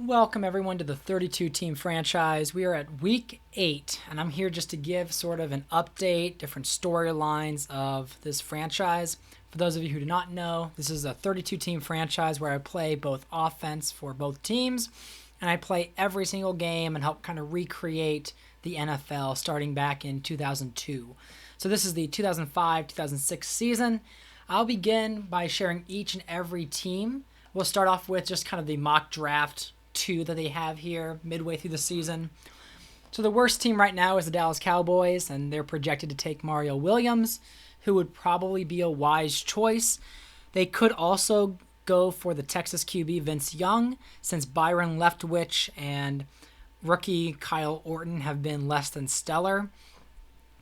Welcome everyone to the 32 team franchise. We are at week 8 and I'm here just to give sort of an update, different storylines of this franchise. For those of you who do not know, this is a 32 team franchise where I play both offense for both teams and I play every single game and help kind of recreate the NFL starting back in 2002. So this is the 2005-2006 season. I'll begin by sharing each and every team. We'll start off with just kind of the mock draft 2 that they have here midway through the season. So the worst team right now is the Dallas Cowboys, and they're projected to take Mario Williams, who would probably be a wise choice. They could also go for the Texas QB Vince Young, since Byron Leftwich and rookie Kyle Orton have been less than stellar.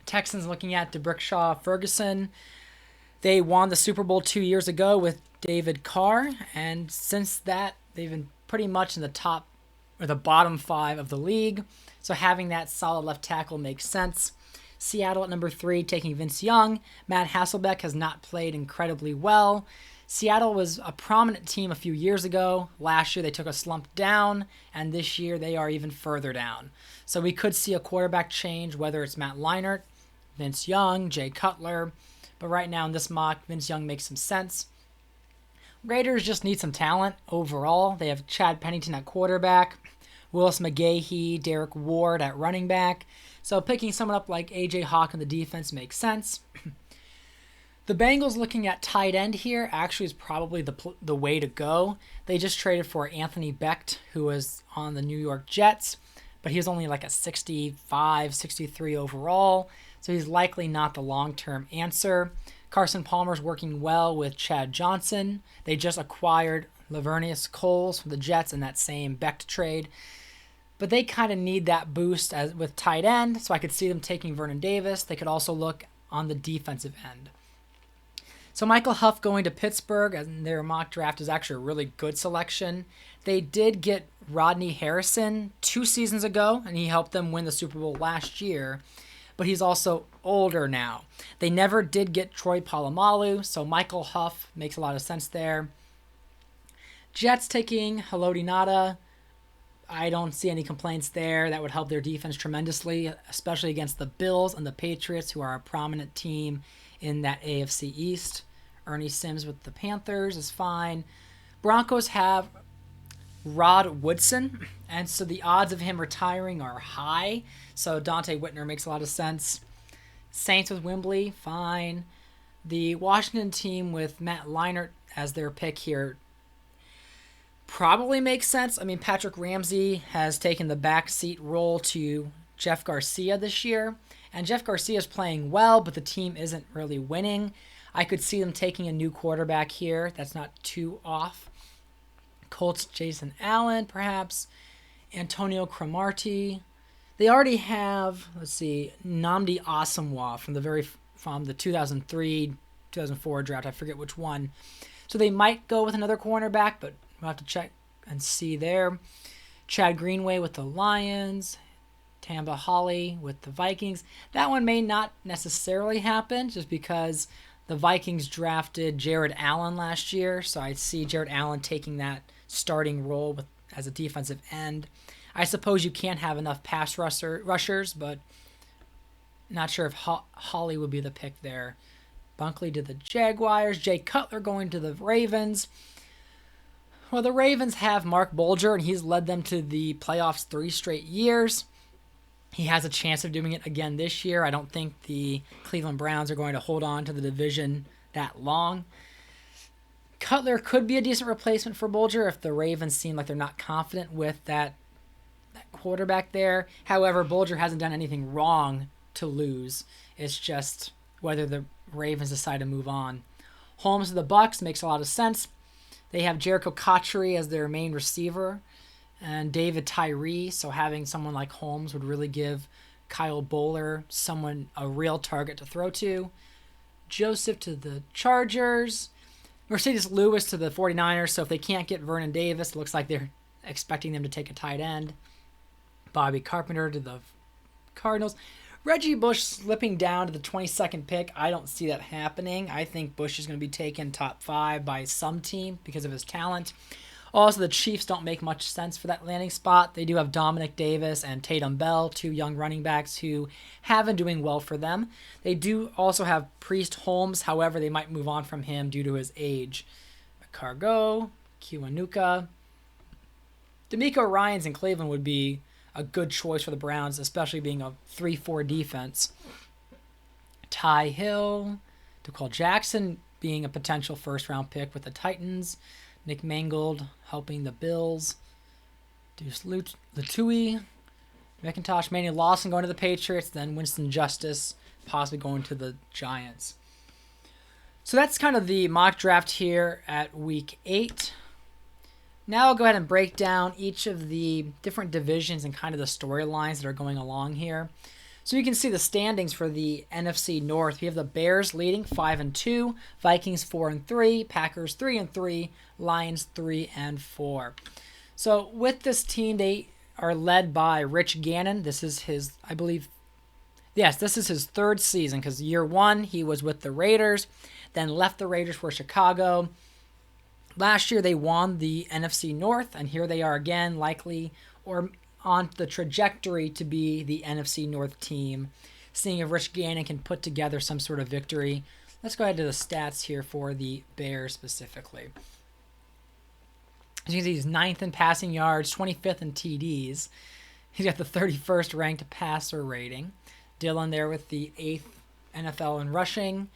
Texans looking at DeBrickshaw Ferguson. They won the Super Bowl 2 years ago with David Carr, and since that, they've been pretty much in the top or the bottom 5 of the league. So having that solid left tackle makes sense. Seattle at number 3, taking Vince Young. Matt Hasselbeck has not played incredibly well. Seattle was a prominent team a few years ago. Last year they took a slump down, and this year they are even further down. So we could see a quarterback change, whether it's Matt Leinart, Vince Young, Jay Cutler. But right now in this mock, Vince Young makes some sense. Raiders just need some talent overall. They have Chad Pennington at quarterback, Willis McGahee, Derek Ward at running back. So picking someone up like A.J. Hawk in the defense makes sense. The Bengals looking at tight end here actually is probably the way to go. They just traded for Anthony Becht, who was on the New York Jets, but he's only like a 65, 63 overall, so he's likely not the long-term answer. Carson Palmer's working well with Chad Johnson. They just acquired Lavernius Coles from the Jets in that same Becht trade. But they kind of need that boost with tight end, so I could see them taking Vernon Davis. They could also look on the defensive end. So Michael Huff going to Pittsburgh, and their mock draft is actually a really good selection. They did get Rodney Harrison 2 seasons ago, and he helped them win the Super Bowl last year. But he's also older now. They never did get Troy Polamalu, so Michael Huff makes a lot of sense there. Jets taking Haloti Ngata. I don't see any complaints there. That would help their defense tremendously, especially against the Bills and the Patriots, who are a prominent team in that AFC East. Ernie Sims with the Panthers is fine. Broncos have Rod Woodson, and so the odds of him retiring are high, so Dante Whitner makes a lot of sense. Saints with Wembley, fine. The Washington team with Matt Leinart as their pick here probably makes sense. I mean, Patrick Ramsey has taken the backseat role to Jeff Garcia this year, and Jeff Garcia is playing well, but the team isn't really winning. I could see them taking a new quarterback here. That's not too off. Colts Jason Allen, perhaps. Antonio Cromartie. They already have, Nnamdi Asomugha from the 2003, 2004 draft. I forget which one. So they might go with another cornerback, but we'll have to check and see there. Chad Greenway with the Lions. Tamba Hali with the Vikings. That one may not necessarily happen just because the Vikings drafted Jared Allen last year, so I see Jared Allen taking that starting role as a defensive end. I suppose you can't have enough pass rushers, but not sure if Hawley would be the pick there. Bunkley to the Jaguars. Jay Cutler going to the Ravens. Well, the Ravens have Mark Bulger, and he's led them to the playoffs 3 straight years. He has a chance of doing it again this year. I don't think the Cleveland Browns are going to hold on to the division that long. Cutler could be a decent replacement for Bulger if the Ravens seem like they're not confident with that quarterback there. However, Bulger hasn't done anything wrong to lose. It's just whether the Ravens decide to move on. Holmes to the Bucks makes a lot of sense. They have Jericho Cotchery as their main receiver and David Tyree, so having someone like Holmes would really give Kyle Bowler a real target to throw to. Joseph to the Chargers. Mercedes Lewis to the 49ers, so if they can't get Vernon Davis, it looks like they're expecting them to take a tight end. Bobby Carpenter to the Cardinals. Reggie Bush slipping down to the 22nd pick. I don't see that happening. I think Bush is going to be taken top 5 by some team because of his talent. Also, the Chiefs don't make much sense for that landing spot. They do have Dominic Davis and Tatum Bell, two young running backs who have been doing well for them. They do also have Priest Holmes. However, they might move on from him due to his age. Cargo, Kiwanuka. D'Amico Ryans in Cleveland would be a good choice for the Browns, especially being a 3-4 defense. Ty Hill, DeQuell Jackson being a potential first-round pick with the Titans. Nick Mangold helping the Bills. Deuce Lutui. McIntosh, Manny Lawson going to the Patriots. Then Winston Justice possibly going to the Giants. So that's kind of the mock draft here at week 8. Now I'll go ahead and break down each of the different divisions and kind of the storylines that are going along here. So you can see the standings for the NFC North. We have the Bears leading 5-2, Vikings 4-3, Packers 3-3, Lions 3-4. So with this team, they are led by Rich Gannon. This is his, I believe, yes, this is his 3rd season because year 1 he was with the Raiders, then left the Raiders for Chicago. Last year they won the NFC North, and here they are again, likely or on the trajectory to be the NFC North team, seeing if Rich Gannon can put together some sort of victory. Let's go ahead to the stats here for the Bears specifically. As you can see, he's 9th in passing yards, 25th in TDs. He's got the 31st ranked passer rating. Dillon there with the 8th NFL in rushing,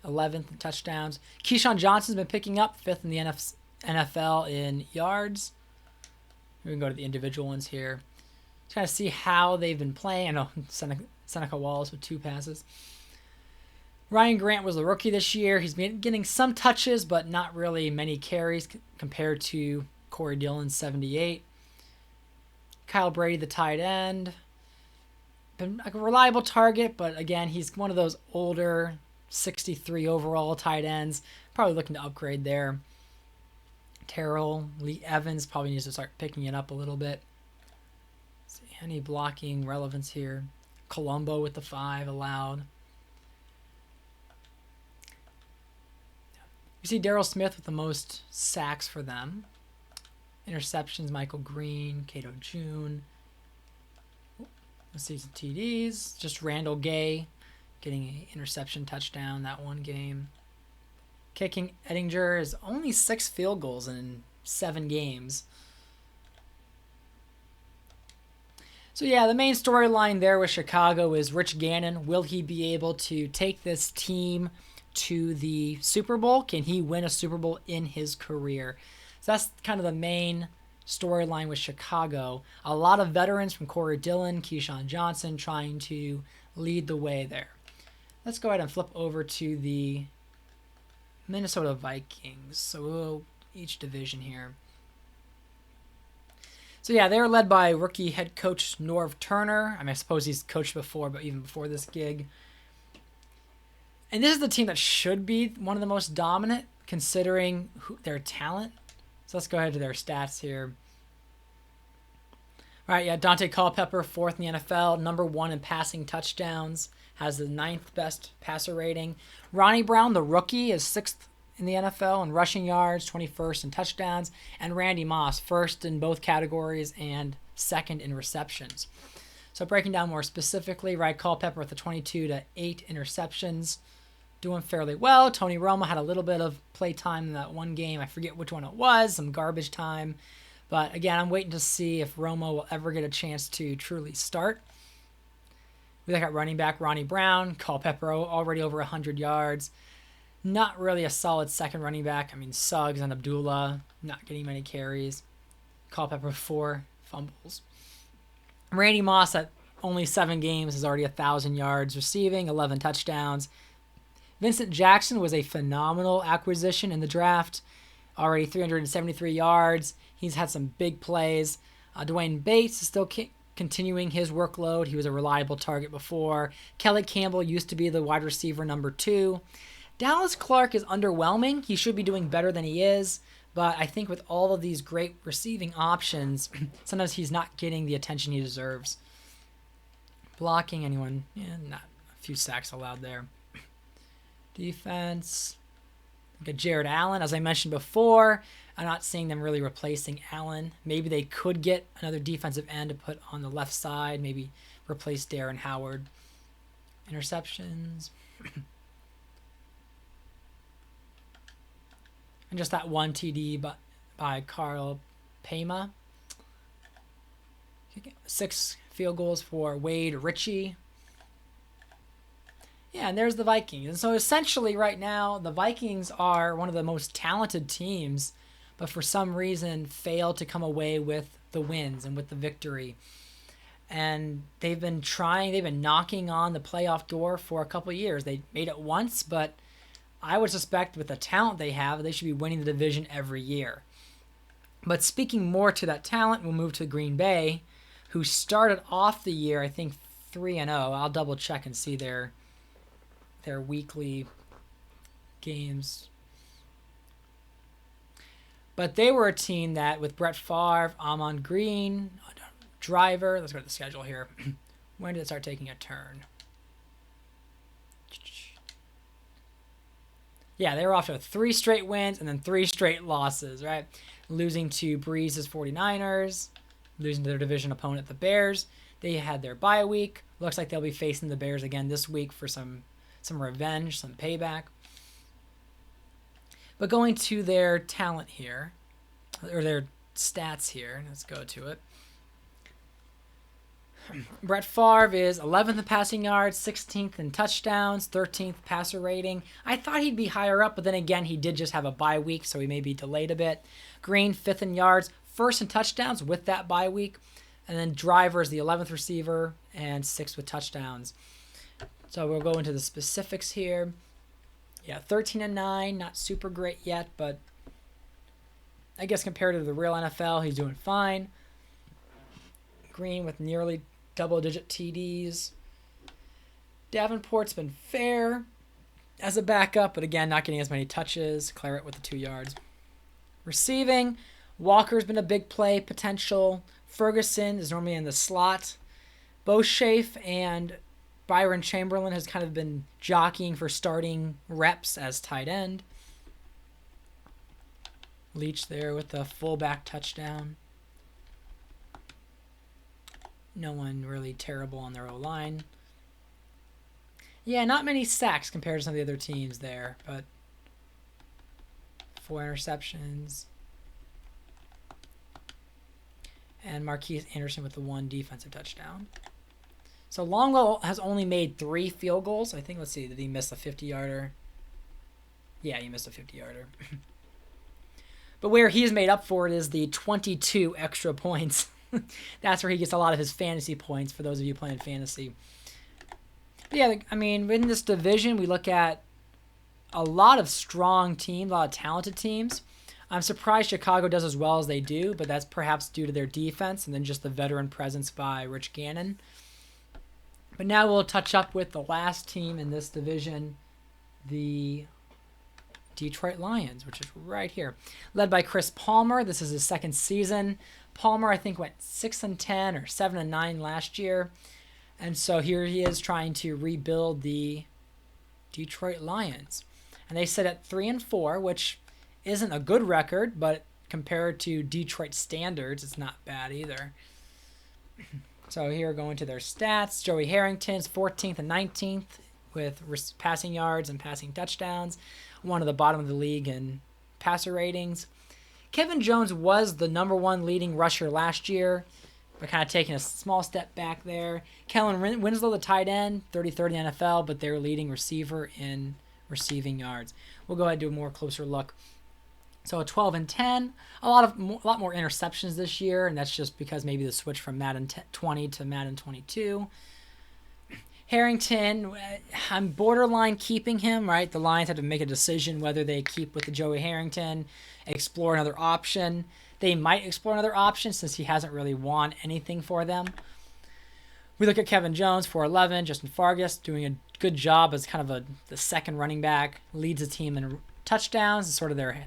11th in touchdowns. Keyshawn Johnson's been picking up 5th in the NFL in yards. We can go to the individual ones here. Just kind of see how they've been playing. I know Seneca Wallace with 2 passes. Ryan Grant was the rookie this year. He's been getting some touches, but not really many carries compared to Corey Dillon's 78. Kyle Brady, the tight end. Been a reliable target, but again, he's one of those older 63 overall tight ends. Probably looking to upgrade there. Terrell, Lee Evans probably needs to start picking it up a little bit. Let's see, any blocking relevance here? Colombo with the 5 allowed. You see Darryl Smith with the most sacks for them. Interceptions, Michael Green, Cato June. Let's see some TDs. Just Randall Gay getting an interception touchdown that one game. Kicking, Ettinger is only 6 field goals in 7 games. So yeah, the main storyline there with Chicago is Rich Gannon. Will he be able to take this team to the Super Bowl? Can he win a Super Bowl in his career? So that's kind of the main storyline with Chicago. A lot of veterans from Corey Dillon, Keyshawn Johnson trying to lead the way there. Let's go ahead and flip over to the Minnesota Vikings. So each division here. So yeah, they're led by rookie head coach Norv Turner. I mean, I suppose he's coached before, but even before this gig. And this is the team that should be one of the most dominant considering their talent. So let's go ahead to their stats here. All right, yeah, Dante Culpepper, 4th in the NFL, number 1 in passing touchdowns, has the 9th best passer rating. Ronnie Brown, the rookie, is 6th in the NFL in rushing yards, 21st in touchdowns. And Randy Moss, 1st in both categories and 2nd in receptions. So breaking down more specifically, right, Culpepper with the 22 to 8 interceptions, doing fairly well. Tony Romo had a little bit of play time in that one game. I forget which one it was, some garbage time. But again, I'm waiting to see if Romo will ever get a chance to truly start. We got running back Ronnie Brown, Culpepper already over 100 yards. Not really a solid second running back. I mean, Suggs and Abdullah not getting many carries. Culpepper 4 fumbles. Randy Moss at only 7 games is already 1,000 yards receiving, 11 touchdowns. Vincent Jackson was a phenomenal acquisition in the draft. Already 373 yards. He's had some big plays. Dwayne Bates is still continuing his workload. He was a reliable target before. Kelly Campbell used to be the wide receiver number 2. Dallas Clark is underwhelming. He should be doing better than he is. But I think with all of these great receiving options, sometimes he's not getting the attention he deserves. Blocking anyone, not a few sacks allowed there. Defense, Look at Jared Allen. As I mentioned before, I'm not seeing them really replacing Allen. Maybe they could get another defensive end to put on the left side. Maybe replace Darren Howard. Interceptions. And just that one TD by Carl Pema. 6 field goals for Wade Ritchie. Yeah, and there's the Vikings. And so essentially right now, the Vikings are one of the most talented teams, but for some reason fail to come away with the wins and with the victory. And they've been knocking on the playoff door for a couple of years. They made it once, but I would suspect with the talent they have, they should be winning the division every year. But speaking more to that talent, we'll move to Green Bay, who started off the year, I think, 3-0. I'll double check and see their weekly games. But they were a team that, with Brett Favre, Amon Green, Driver, let's go to the schedule here. When did it start taking a turn? Yeah, they were off to 3 straight wins and then 3 straight losses, right? Losing to Breeze's 49ers, losing to their division opponent, the Bears. They had their bye week. Looks like they'll be facing the Bears again this week for some revenge, some payback. But going to their talent here, or their stats here, let's go to it. Brett Favre is 11th in passing yards, 16th in touchdowns, 13th passer rating. I thought he'd be higher up, but then again, he did just have a bye week, so he may be delayed a bit. Green, 5th in yards, 1st in touchdowns with that bye week. And then Driver is the 11th receiver and 6th with touchdowns. So we'll go into the specifics here. Yeah, 13-9, not super great yet, but I guess compared to the real NFL, he's doing fine. Green with nearly double-digit TDs. Davenport's been fair as a backup, but again, not getting as many touches. Claret with the 2 yards. Receiving, Walker's been a big play potential. Ferguson is normally in the slot. Beauchef and Byron Chamberlain has kind of been jockeying for starting reps as tight end. Leach there with the fullback touchdown. No one really terrible on their O-line. Yeah, not many sacks compared to some of the other teams there, but 4 interceptions. And Marquise Anderson with the 1 defensive touchdown. So Longwell has only made 3 field goals. I think, let's see, did he miss a 50-yarder? Yeah, he missed a 50-yarder. But where he's made up for it is the 22 extra points. That's where he gets a lot of his fantasy points for those of you playing fantasy. But yeah, I mean, in this division, we look at a lot of strong teams, a lot of talented teams. I'm surprised Chicago does as well as they do, but that's perhaps due to their defense and then just the veteran presence by Rich Gannon. But now we'll touch up with the last team in this division, the Detroit Lions, which is right here. Led by Chris Palmer. This is his 2nd season. Palmer, I think, went 6-10 or 7-9 last year. And so here he is trying to rebuild the Detroit Lions. And they sit at 3-4, which isn't a good record, but compared to Detroit standards, it's not bad either. So here going to their stats. Joey Harrington's 14th and 19th with passing yards and passing touchdowns. One of the bottom of the league in passer ratings. Kevin Jones was the number 1 leading rusher last year, but kind of taking a small step back there. Kellen Winslow, the tight end, 33rd in the NFL, but their leading receiver in receiving yards. We'll go ahead and do a more closer look. So 12-10, a lot more interceptions this year, and that's just because maybe the switch from Madden 20 to Madden 22. Harrington, I'm borderline keeping him, right? The Lions have to make a decision whether they keep with the Joey Harrington, explore another option. They might explore another option since he hasn't really won anything for them. We look at Kevin Jones, 4-11, Justin Fargas doing a good job as kind of the second running back, leads the team in touchdowns, is sort of their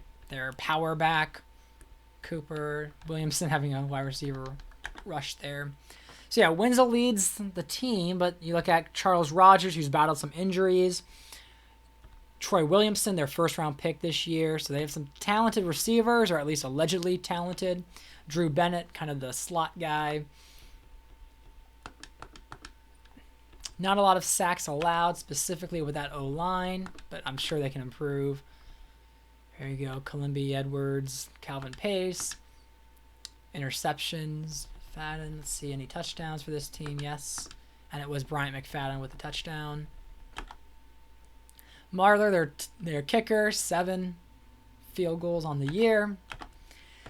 power back. Cooper Williamson having a wide receiver rush there. So yeah, Winslow leads the team, but you look at Charles Rogers, who's battled some injuries. Troy Williamson, their first-round pick this year. So they have some talented receivers, or at least allegedly talented. Drew Bennett, kind of the slot guy. Not a lot of sacks allowed, specifically with that O-line, but I'm sure they can improve. There you go. Columbi Edwards, Calvin Pace. Interceptions. McFadden. Let's see, any touchdowns for this team? Yes. And it was Bryant McFadden with the touchdown. Marler, their kicker, 7 field goals on the year.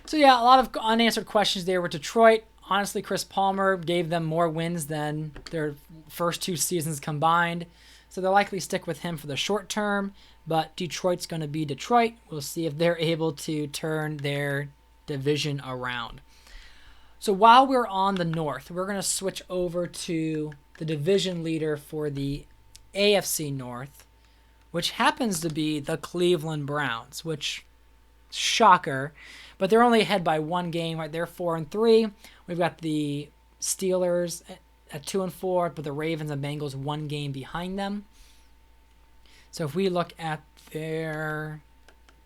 So yeah, a lot of unanswered questions there with Detroit. Honestly, Chris Palmer gave them more wins than their first 2 seasons combined. So they'll likely stick with him for the short term. But Detroit's going to be Detroit. We'll see if they're able to turn their division around. So while we're on the North, we're going to switch over to the division leader for the AFC North, which happens to be the Cleveland Browns, which, shocker, but they're only ahead by 1 game, right? They're 4-3. We've got the Steelers at 2-4, but the Ravens and Bengals 1 game behind them. So if we look at their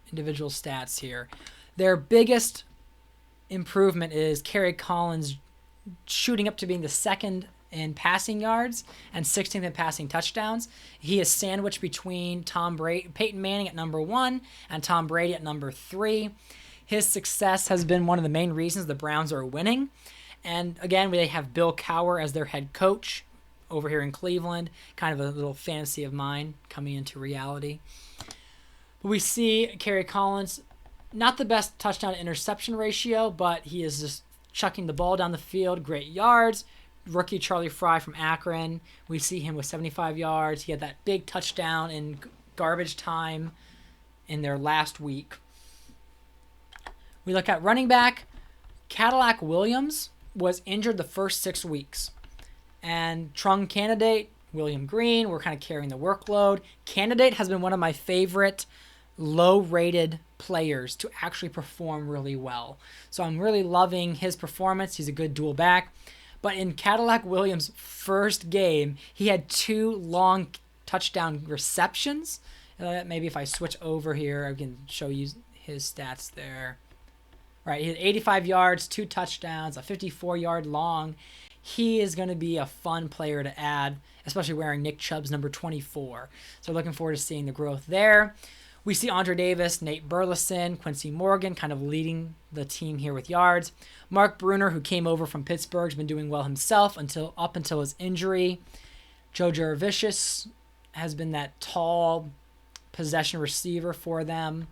individual stats here, their biggest improvement is Kerry Collins shooting up to being the 2nd in passing yards and 16th in passing touchdowns. He is sandwiched between Peyton Manning at number 1 and Tom Brady at number 3. His success has been one of the main reasons the Browns are winning. And again, they have Bill Cowher as their head coach over here in Cleveland. Kind of a little fantasy of mine coming into reality. We see Kerry Collins, not the best touchdown to interception ratio, but he is just chucking the ball down the field, great yards. Rookie Charlie Fry from Akron, we see him with 75 yards. He had that big touchdown in garbage time in their last week. We look at running back. Cadillac Williams was injured the first 6 weeks. And Trung Candidate, William Green, were kind of carrying the workload. Candidate has been one of my favorite low-rated players to actually perform really well. So I'm really loving his performance. He's a good dual back. But in Cadillac Williams' first game, he had 2 long touchdown receptions. Maybe if I switch over here, I can show you his stats there. Right, he had 85 yards, 2 touchdowns, a 54-yard long. He is going to be a fun player to add, especially wearing Nick Chubb's number 24. So looking forward to seeing the growth there. We see Andre Davis, Nate Burleson, Quincy Morgan kind of leading the team here with yards. Mark Bruner, who came over from Pittsburgh, has been doing well himself up until his injury. Joe Jurevicius has been that tall possession receiver for them.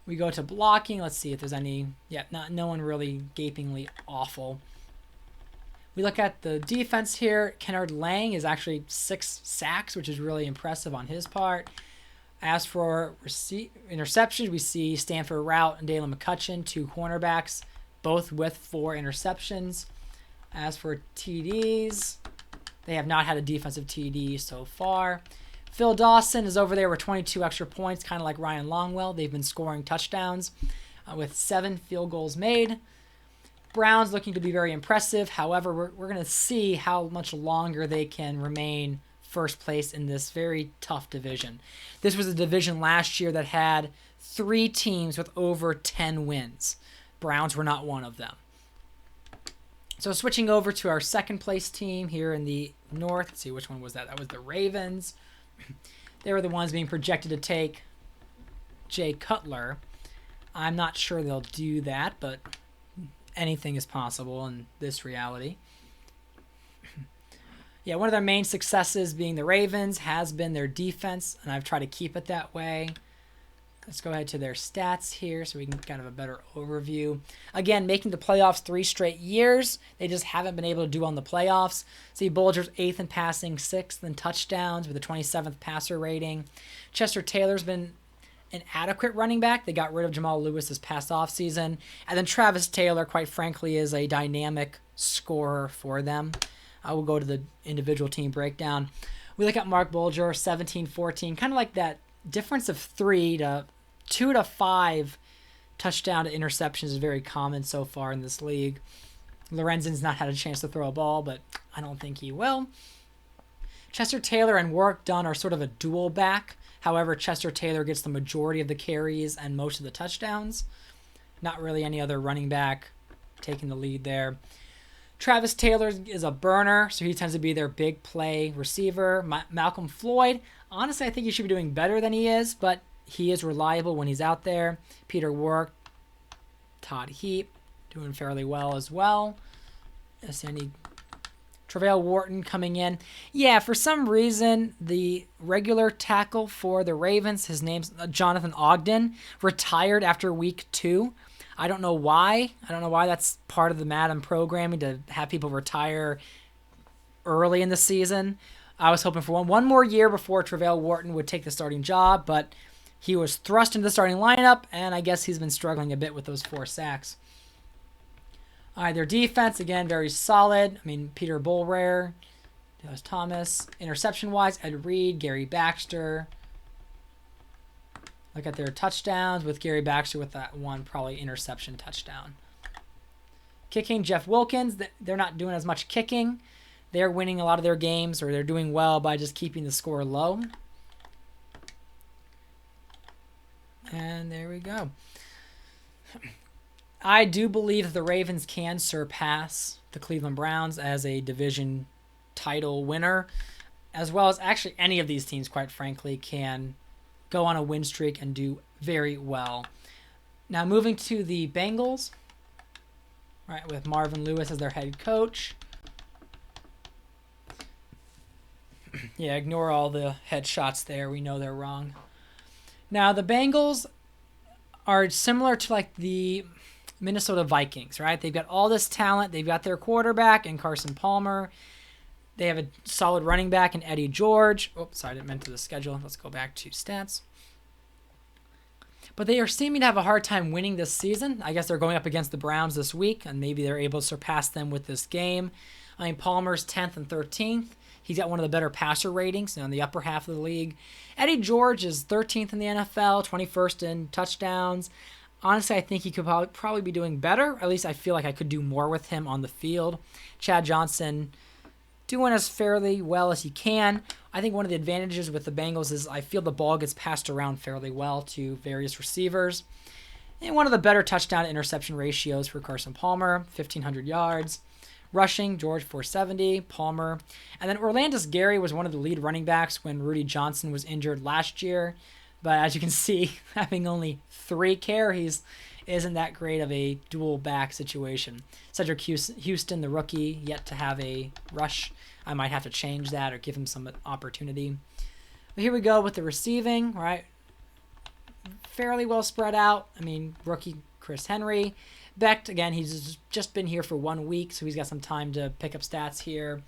We go to blocking. Let's see if there's any. Yeah, no one really gapingly awful. We look at the defense here. Kennard Lang is actually 6 sacks, which is really impressive on his part. As for interceptions, we see Stanford Routt and Dalen McCutcheon, 2 cornerbacks, both with 4 interceptions. As for TDs, they have not had a defensive TD so far. Phil Dawson is over there with 22 extra points, kind of like Ryan Longwell. They've been scoring touchdowns with 7 field goals made. Browns looking to be very impressive. However, we're going to see how much longer they can remain first place in this very tough division. This was a division last year that had 3 teams with over 10 wins. Browns were not one of them. So switching over to our second place team here in the North. Let's see, which one was that? That was the Ravens. They were the ones being projected to take Jay Cutler. I'm not sure they'll do that, but anything is possible in this reality. Yeah, one of their main successes being the Ravens has been their defense, and I've tried to keep it that way. Let's go ahead to their stats here so we can kind of a better overview. Again, making the playoffs 3 straight years. They just haven't been able to do on the playoffs. See, Bolger's 8th in passing, 6th in touchdowns with a 27th passer rating. Chester Taylor's been an adequate running back. They got rid of Jamal Lewis this past offseason. And then Travis Taylor, quite frankly, is a dynamic scorer for them. I will go to the individual team breakdown. We look at Mark Bulger, 17-14, kind of like that difference of 2 to 5 touchdown to interceptions is very common so far in this league. Lorenzen's not had a chance to throw a ball, but I don't think he will. Chester Taylor and Warwick Dunn are sort of a dual back. However, Chester Taylor gets the majority of the carries and most of the touchdowns. Not really any other running back taking the lead there. Travis Taylor is a burner, so he tends to be their big play receiver. Malcolm Floyd, honestly, I think he should be doing better than he is, but he is reliable when he's out there. Peter Warwick, Todd Heap, doing fairly well as well. Sandy Tre'Vale Wharton coming in. Yeah, for some reason, the regular tackle for the Ravens, his name's Jonathan Ogden, retired after week 2. I don't know why. I don't know why that's part of the Madden programming to have people retire early in the season. I was hoping for one more year before Tre'Vale Wharton would take the starting job, but he was thrust into the starting lineup, and I guess he's been struggling a bit with those 4 sacks. All right, their defense, again, very solid. I mean, Peter Bullrare, Dallas Thomas. Interception-wise, Ed Reed, Gary Baxter. Look at their touchdowns with Gary Baxter with that one probably interception touchdown. Kicking, Jeff Wilkins. They're not doing as much kicking. They're winning a lot of their games, or they're doing well by just keeping the score low. And there we go. I do believe that the Ravens can surpass the Cleveland Browns as a division title winner, as well as actually any of these teams, quite frankly, can go on a win streak and do very well. Now moving to the Bengals, right, with Marvin Lewis as their head coach. Yeah, ignore all the headshots there. We know they're wrong. Now the Bengals are similar to like the Minnesota Vikings, right? They've got all this talent. They've got their quarterback in Carson Palmer. They have a solid running back in Eddie George. Oops, sorry, I didn't mean to the schedule. Let's go back to stats. But they are seeming to have a hard time winning this season. I guess they're going up against the Browns this week, and maybe they're able to surpass them with this game. I mean, Palmer's 10th and 13th. He's got one of the better passer ratings in the upper half of the league. Eddie George is 13th in the NFL, 21st in touchdowns. Honestly, I think he could probably be doing better. At least I feel like I could do more with him on the field. Chad Johnson doing as fairly well as he can. I think one of the advantages with the Bengals is I feel the ball gets passed around fairly well to various receivers. And one of the better touchdown to interception ratios for Carson Palmer, 1,500 yards. Rushing, George 470, Palmer. And then Orlandis Gary was one of the lead running backs when Rudy Johnson was injured last year. But as you can see, having only 3 carries isn't that great of a dual back situation. Cedric Houston, the rookie, yet to have a rush. I might have to change that or give him some opportunity. But here we go with the receiving, right? Fairly well spread out. I mean, rookie Chris Henry. Becht, again, he's just been here for 1 week, so he's got some time to pick up stats here.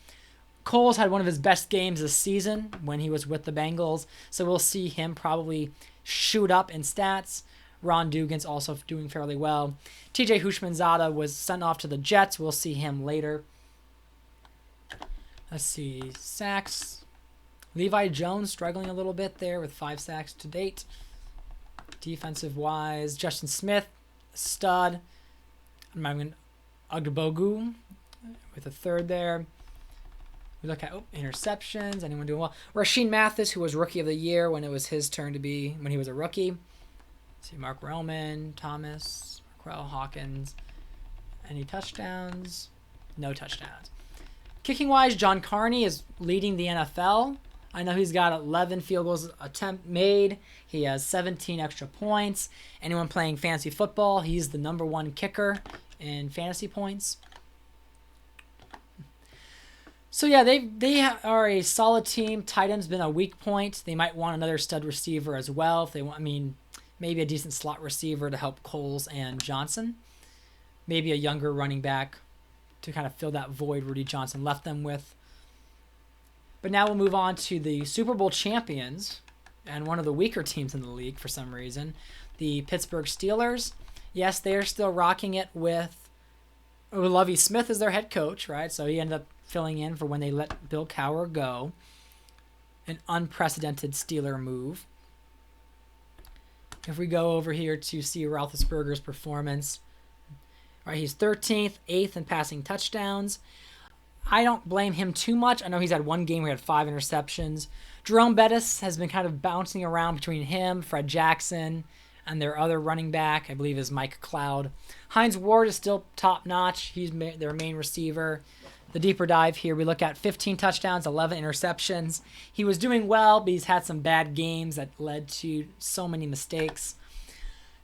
Coles had one of his best games this season when he was with the Bengals, so we'll see him probably shoot up in stats. Ron Dugan's also doing fairly well. TJ Houshmandzadeh was sent off to the Jets. We'll see him later. Let's see. Sacks. Levi Jones struggling a little bit there with 5 sacks to date. Defensive-wise, Justin Smith, stud. Agbogu with a 3rd there. We look at interceptions. Anyone doing well? Rasheed Mathis, who was Rookie of the Year when it was his turn to be when he was a rookie. Let's see, Mark Relman, Thomas, Marquell Hawkins. Any touchdowns? No touchdowns. Kicking-wise, John Carney is leading the NFL. I know he's got 11 field goals attempt made. He has 17 extra points. Anyone playing fantasy football, he's the number 1 kicker in fantasy points. So yeah, they are a solid team. Tight end's been a weak point. They might want another stud receiver as well. If they want, I mean, maybe a decent slot receiver to help Coles and Johnson. Maybe a younger running back to kind of fill that void Rudy Johnson left them with. But now we'll move on to the Super Bowl champions and one of the weaker teams in the league for some reason, the Pittsburgh Steelers. Yes, they are still rocking it with Lovie Smith as their head coach, right? So he ended up filling in for when they let Bill Cowher go. An unprecedented Steeler move. If we go over here to see Roethlisberger's performance, right, he's 13th, 8th in passing touchdowns. I don't blame him too much. I know he's had one game where he had 5 interceptions. Jerome Bettis has been kind of bouncing around between him, Fred Jackson, and their other running back, I believe is Mike Cloud. Hines Ward is still top-notch. He's their main receiver. The deeper dive here, we look at 15 touchdowns, 11 interceptions. He was doing well, but he's had some bad games that led to so many mistakes.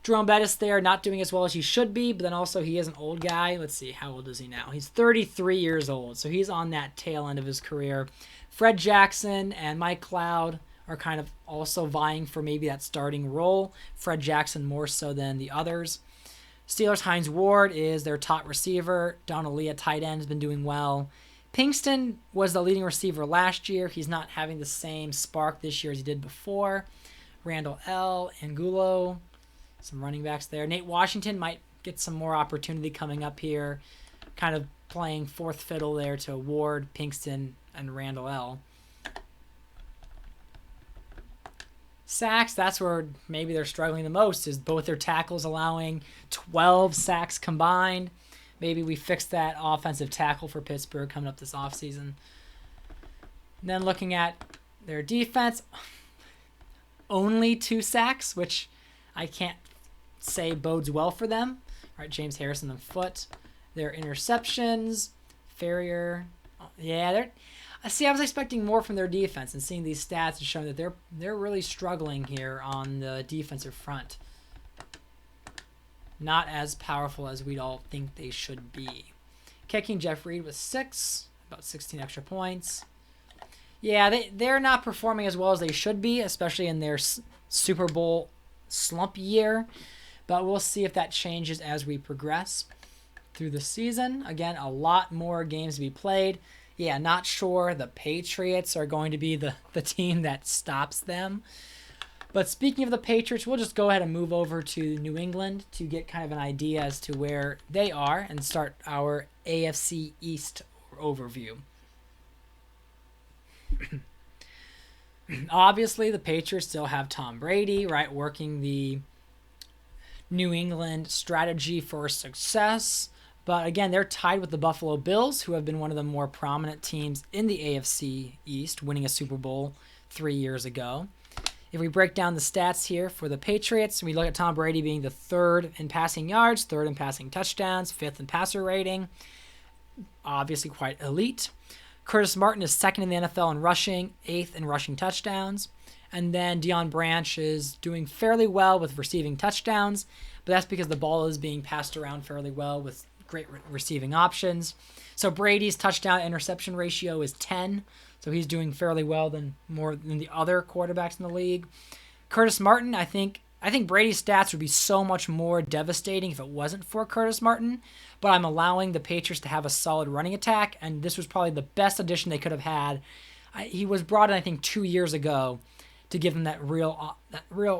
Jerome Bettis there, not doing as well as he should be, but then also he is an old guy. Let's see, how old is he now? He's 33 years old, so he's on that tail end of his career. Fred Jackson and Mike Cloud are kind of also vying for maybe that starting role. Fred Jackson more so than the others. Steelers' Hines Ward is their top receiver. Donald Lee at tight end has been doing well. Pinkston was the leading receiver last year. He's not having the same spark this year as he did before. Randall L. Angulo. Some running backs there. Nate Washington might get some more opportunity coming up here. Kind of playing fourth fiddle there to Ward, Pinkston, and Randall L. Sacks, that's where maybe they're struggling the most, is both their tackles allowing 12 sacks combined. Maybe we fix that offensive tackle for Pittsburgh coming up this offseason. Then looking at their defense, only 2 sacks, which I can't say bodes well for them. All right, James Harrison and Foot. Their interceptions, Ferrier. Yeah, I was expecting more from their defense, and seeing these stats is showing that they're really struggling here on the defensive front. Not as powerful as we'd all think they should be. Kicking, Jeff Reed with 6, about 16 extra points. Yeah, they're not performing as well as they should be, especially in their Super Bowl slump year. But we'll see if that changes as we progress through the season. Again, a lot more games to be played. Yeah, not sure the Patriots are going to be the team that stops them. But speaking of the Patriots, we'll just go ahead and move over to New England to get kind of an idea as to where they are and start our AFC East overview. Obviously, the Patriots still have Tom Brady, right, working the New England strategy for success. But again, they're tied with the Buffalo Bills, who have been one of the more prominent teams in the AFC East, winning a Super Bowl 3 years ago. If we break down the stats here for the Patriots, we look at Tom Brady being the 3rd in passing yards, 3rd in passing touchdowns, 5th in passer rating. Obviously quite elite. Curtis Martin is 2nd in the NFL in rushing, 8th in rushing touchdowns. And then Deion Branch is doing fairly well with receiving touchdowns, but that's because the ball is being passed around fairly well with great receiving options. So Brady's touchdown-interception ratio is 10, so he's doing fairly well more than the other quarterbacks in the league. Curtis Martin, I think Brady's stats would be so much more devastating if it wasn't for Curtis Martin, but I'm allowing the Patriots to have a solid running attack, and this was probably the best addition they could have had. He was brought in, I think, 2 years ago to give them that real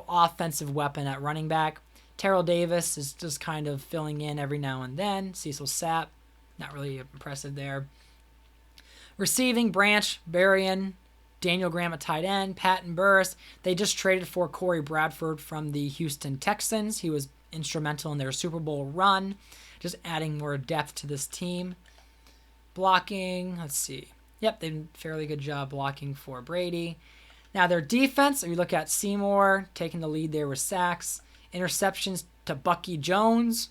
offensive weapon at running back. Terrell Davis is just kind of filling in every now and then. Cecil Sapp, not really impressive there. Receiving, Branch, Berrien, Daniel Graham at tight end, Patton Burris. They just traded for Corey Bradford from the Houston Texans. He was instrumental in their Super Bowl run, just adding more depth to this team. Blocking, let's see. Yep, they did a fairly good job blocking for Brady. Now their defense, if you look at Seymour, taking the lead there with sacks. Interceptions to Bucky Jones.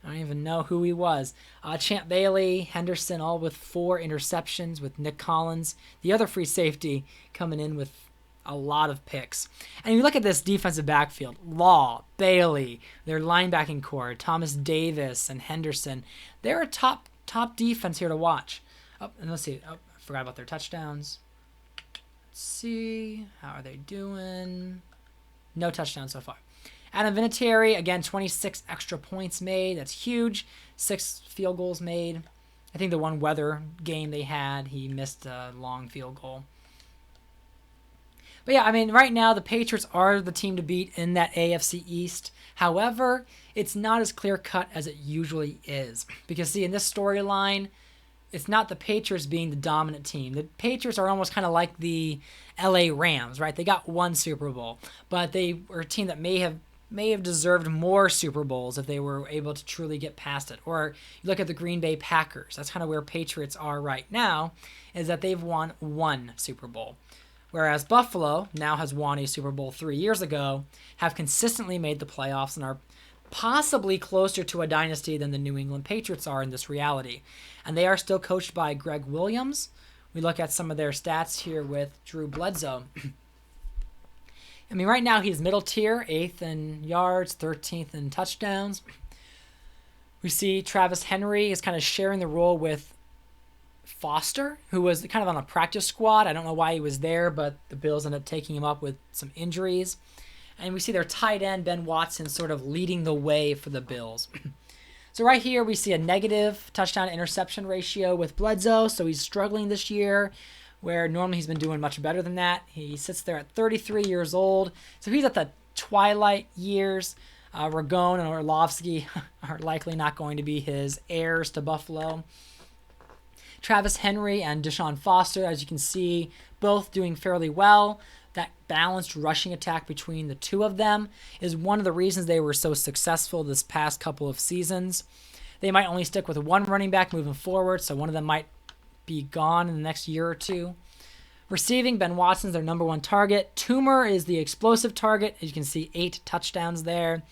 I don't even know who he was. Champ Bailey, Henderson, all with 4 interceptions, with Nick Collins, the other free safety, coming in with a lot of picks. And you look at this defensive backfield, Law, Bailey, their linebacking core, Thomas Davis and Henderson. They're a top defense here to watch. Oh, and let's see. Oh, I forgot about their touchdowns. Let's see. How are they doing? No touchdowns so far. Adam Vinatieri, again, 26 extra points made. That's huge. 6 field goals made. I think the one weather game they had, he missed a long field goal. But yeah, I mean, right now the Patriots are the team to beat in that AFC East. However, it's not as clear-cut as it usually is. Because, see, in this storyline, it's not the Patriots being the dominant team. The Patriots are almost kind of like the LA Rams, right? They got 1 Super Bowl, but they were a team that may have may have deserved more Super Bowls if they were able to truly get past it. Or you look at the Green Bay Packers. That's kind of where Patriots are right now, is that they've won one Super Bowl. Whereas Buffalo now has won a Super Bowl 3 years ago, have consistently made the playoffs, and are possibly closer to a dynasty than the New England Patriots are in this reality. And they are still coached by Greg Williams. We look at some of their stats here with Drew Bledsoe. I mean, right now he's middle tier, 8th in yards, 13th in touchdowns. We see Travis Henry is kind of sharing the role with Foster, who was kind of on a practice squad. I don't know why he was there, but the Bills ended up taking him up with some injuries. And we see their tight end, Ben Watson, sort of leading the way for the Bills. So right here we see a negative touchdown-interception ratio with Bledsoe, so he's struggling this year, where normally he's been doing much better than that. He sits there at 33 years old, so he's at the twilight years. Ragone and Orlovsky are likely not going to be his heirs to Buffalo. Travis Henry and Deshaun Foster, as you can see, both doing fairly well. That balanced rushing attack between the two of them is one of the reasons they were so successful this past couple of seasons. They might only stick with one running back moving forward, so one of them might be gone in the next year or two. Receiving, Ben Watson's their number one target. Toomer is the explosive target. As you can see, 8 touchdowns there.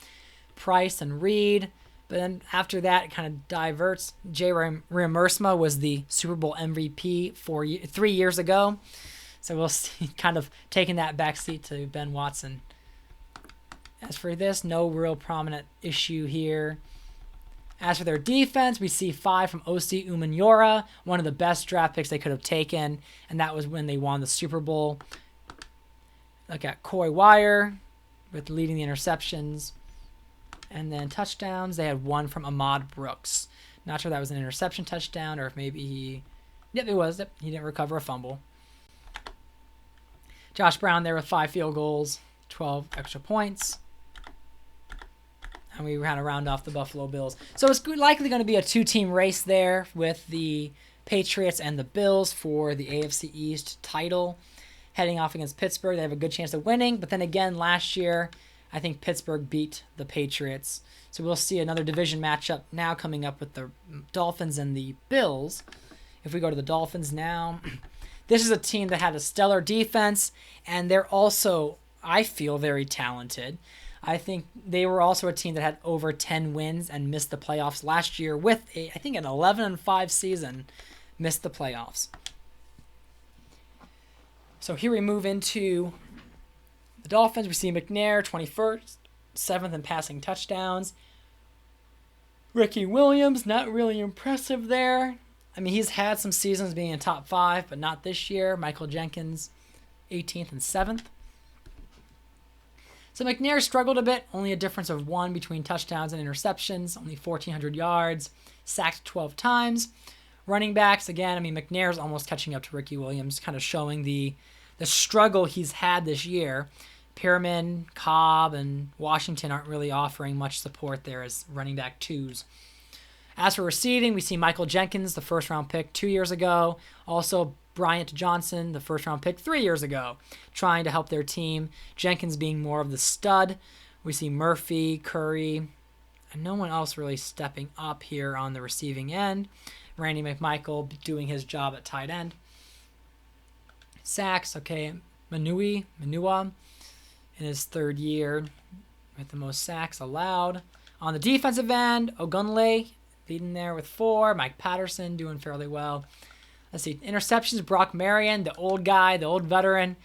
Price and Reed. But then after that, it kind of diverts. Jay Reimers was the Super Bowl MVP 3 years ago. So we'll see, kind of taking that backseat to Ben Watson. As for this, no real prominent issue here. As for their defense, we see 5 from Osi Umenyiora, one of the best draft picks they could have taken, and that was when they won the Super Bowl. Look at Coy Wire with leading the interceptions. And then touchdowns, they had 1 from Ahmad Brooks. Not sure that was an interception touchdown or if maybe he... Yep, it was. He didn't recover a fumble. Josh Brown there with 5 field goals, 12 extra points. And we kind of round off the Buffalo Bills. So it's likely going to be a 2-team race there with the Patriots and the Bills for the AFC East title. Heading off against Pittsburgh, they have a good chance of winning. But then again, last year, I think Pittsburgh beat the Patriots. So we'll see another division matchup now coming up with the Dolphins and the Bills. If we go to the Dolphins now, this is a team that had a stellar defense, and they're also, I feel, very talented. I think they were also a team that had over 10 wins and missed the playoffs last year with, I think, an 11-5 season, missed the playoffs. So here we move into the Dolphins. We see McNair, 21st, 7th in passing touchdowns. Ricky Williams, not really impressive there. I mean, he's had some seasons being in top 5, but not this year. Michael Jenkins, 18th and 7th. So McNair struggled a bit, only a difference of 1 between touchdowns and interceptions, only 1,400 yards, sacked 12 times. Running backs, again, I mean, McNair's almost catching up to Ricky Williams, kind of showing the struggle he's had this year. Pierman, Cobb, and Washington aren't really offering much support there as running back 2s. As for receiving, we see Michael Jenkins, the first-round pick 2 years ago. Also, Bryant Johnson, the first-round pick 3 years ago, trying to help their team. Jenkins being more of the stud. We see Murphy, Curry, and no one else really stepping up here on the receiving end. Randy McMichael doing his job at tight end. Sacks, okay, Manua in his 3rd year with the most sacks allowed. On the defensive end, Ogunle leading there with 4. Mike Patterson doing fairly well. Let's see, interceptions, Brock Marion, the old guy, the old veteran.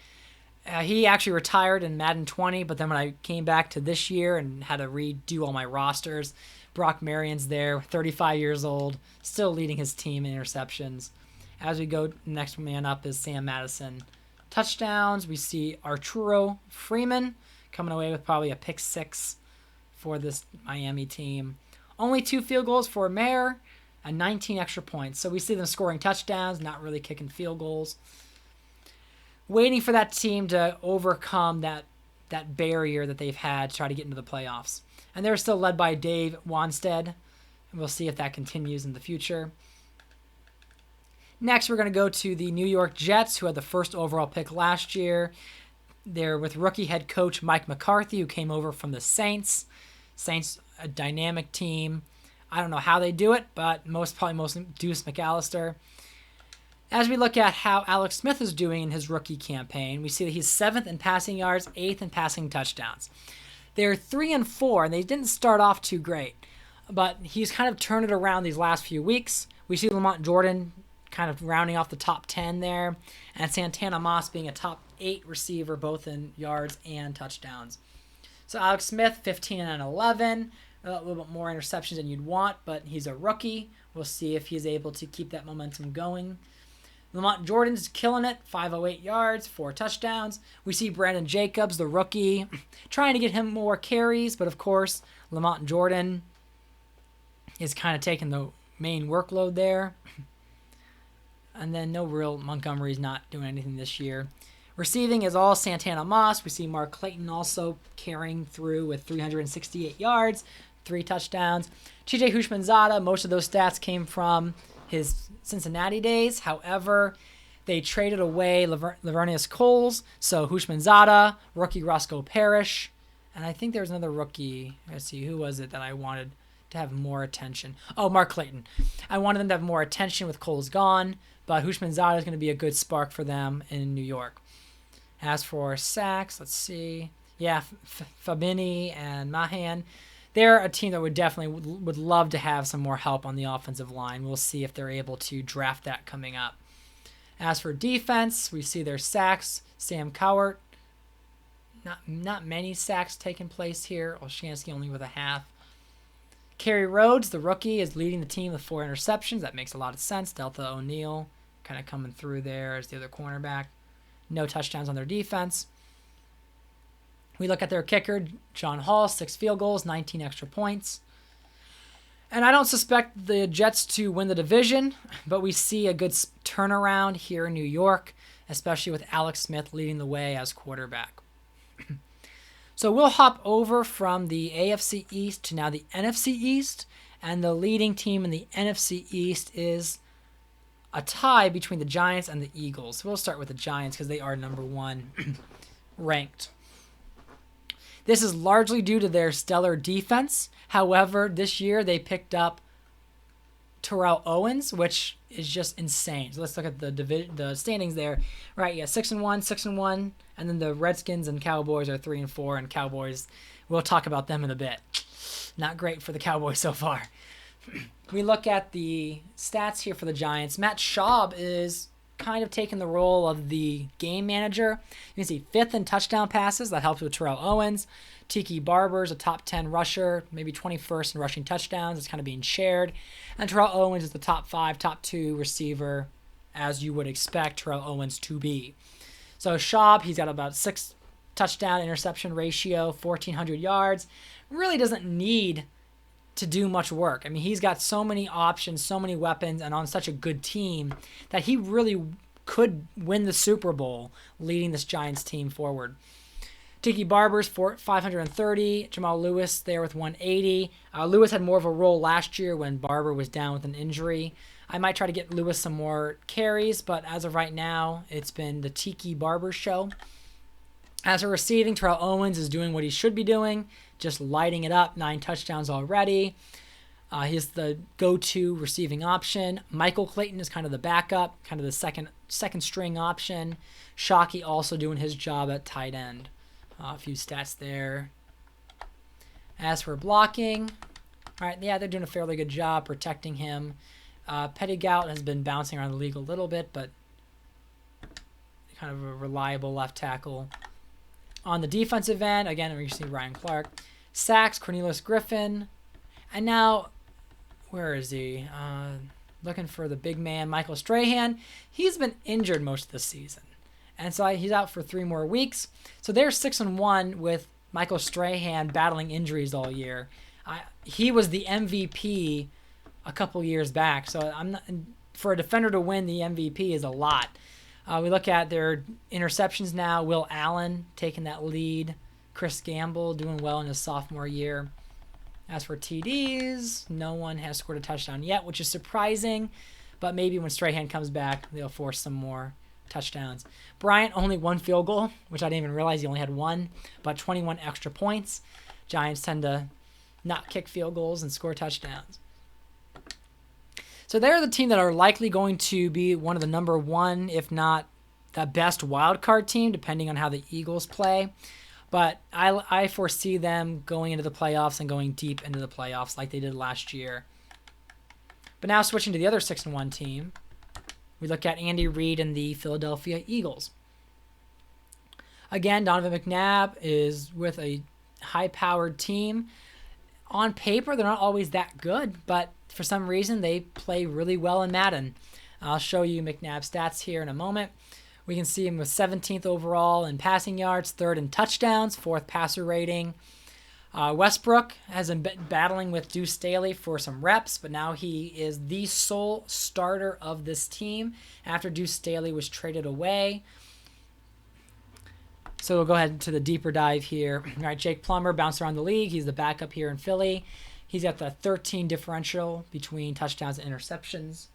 He actually retired in Madden 20, but then when I came back to this year and had to redo all my rosters, Brock Marion's there, 35 years old, still leading his team in interceptions. As we go, next man up is Sam Madison. Touchdowns, we see Arturo Freeman coming away with probably a pick 6 for this Miami team. Only 2 field goals for Mayer and 19 extra points. So we see them scoring touchdowns, not really kicking field goals. Waiting for that team to overcome that barrier that they've had to try to get into the playoffs. And they're still led by Dave Wanstead. And we'll see if that continues in the future. Next, we're going to go to the New York Jets, who had the first overall pick last year. They're with rookie head coach Mike McCarthy, who came over from the Saints. Saints, a dynamic team. I don't know how they do it, but probably mostly Deuce McAllister. As we look at how Alex Smith is doing in his rookie campaign, we see that he's 7th in passing yards, 8th in passing touchdowns. They're 3-4, and they didn't start off too great, but he's kind of turned it around these last few weeks. We see Lamont Jordan kind of rounding off the top 10 there, and Santana Moss being a top 8 receiver, both in yards and touchdowns. So Alex Smith, 15 and 11, a little bit more interceptions than you'd want, but he's a rookie. We'll see if he's able to keep that momentum going. Lamont Jordan's killing it, 508 yards, 4 touchdowns. We see Brandon Jacobs, the rookie, trying to get him more carries, but of course, Lamont Jordan is kind of taking the main workload there. And then no real Montgomery's not doing anything this year. Receiving is all Santana Moss. We see Mark Clayton also carrying through with 368 yards, 3 touchdowns. TJ Houshmandzadeh, most of those stats came from his Cincinnati days. However, they traded away Lavernius Coles, so Houshmandzadeh, rookie Roscoe Parrish, and I think there was another rookie. Let's see, who was it that I wanted to have more attention? Oh, Mark Clayton. I wanted them to have more attention with Coles gone, but Houshmandzadeh is going to be a good spark for them in New York. As for sacks, let's see. Yeah, Fabini and Mahan. They're a team that would love to have some more help on the offensive line. We'll see if they're able to draft that coming up. As for defense, we see their sacks. Sam Cowart, not many sacks taking place here. Olshansky only with a half. Kerry Rhodes, the rookie, is leading the team with 4 interceptions. That makes a lot of sense. Delta O'Neal kind of coming through there as the other cornerback. No touchdowns on their defense. We look at their kicker, John Hall, 6 field goals, 19 extra points. And I don't suspect the Jets to win the division, but we see a good turnaround here in New York, especially with Alex Smith leading the way as quarterback. So we'll hop over from the AFC East to now the NFC East, and the leading team in the NFC East is a tie between the Giants and the Eagles. So we'll start with the Giants because they are number 1 ranked. This is largely due to their stellar defense. However, this year they picked up Terrell Owens, which is just insane. So let's look at the standings there. Right, yeah, 6-1, 6-1, and then the Redskins and Cowboys are 3-4, and Cowboys, we'll talk about them in a bit. Not great for the Cowboys so far. We look at the stats here for the Giants. Matt Schaub is kind of taking the role of the game manager. You can see 5th in touchdown passes. That helps with Terrell Owens. Tiki Barber's a top 10 rusher, maybe 21st in rushing touchdowns. It's kind of being shared. And Terrell Owens is the top 5, top 2 receiver, as you would expect Terrell Owens to be. So Schaub, he's got about 6 touchdown interception ratio, 1,400 yards. Really doesn't need to do much work. I mean, he's got so many options, so many weapons, and on such a good team that he really could win the Super Bowl leading this Giants team forward. Tiki Barber's 530, Jamal Lewis there with 180. Lewis had more of a role last year when Barber was down with an injury. I might try to get Lewis some more carries, but as of right now, it's been the Tiki Barber show. As for receiving, Terrell Owens is doing what he should be doing, just lighting it up, 9 touchdowns already. He's the go-to receiving option. Michael Clayton is kind of the backup, kind of the second string option. Shockey also doing his job at tight end. A few stats there. As for blocking, all right, yeah, they're doing a fairly good job protecting him. Pettigout has been bouncing around the league a little bit, but kind of a reliable left tackle. On the defensive end, again, we see Ryan Clark. Sacks, Cornelius Griffin. And now, where is he? Looking for the big man, Michael Strahan. He's been injured most of the season. And so he's out for 3 more weeks. So they're 6-1 with Michael Strahan battling injuries all year. He was the MVP a couple years back. So for a defender to win the MVP is a lot. We look at their interceptions now. Will Allen taking that lead. Chris Gamble doing well in his sophomore year. As for TDs, no one has scored a touchdown yet, which is surprising. But maybe when Strahan comes back, they'll force some more touchdowns. Bryant only 1 field goal, which I didn't even realize he only had 1, but 21 extra points. Giants tend to not kick field goals and score touchdowns. So they're the team that are likely going to be one of the number 1, if not the best wild card team, depending on how the Eagles play. But I foresee them going into the playoffs and going deep into the playoffs like they did last year. But now switching to the other 6-1 team, we look at Andy Reid and the Philadelphia Eagles. Again, Donovan McNabb is with a high-powered team. On paper, they're not always that good, but for some reason, they play really well in Madden. I'll show you McNabb's stats here in a moment. We can see him with 17th overall in passing yards, 3rd in touchdowns, 4th passer rating. Westbrook has been battling with Deuce Staley for some reps, but now he is the sole starter of this team after Deuce Staley was traded away. So we'll go ahead to the deeper dive here. All right, Jake Plummer bounced around the league. He's the backup here in Philly. He's got the 13 differential between touchdowns and interceptions.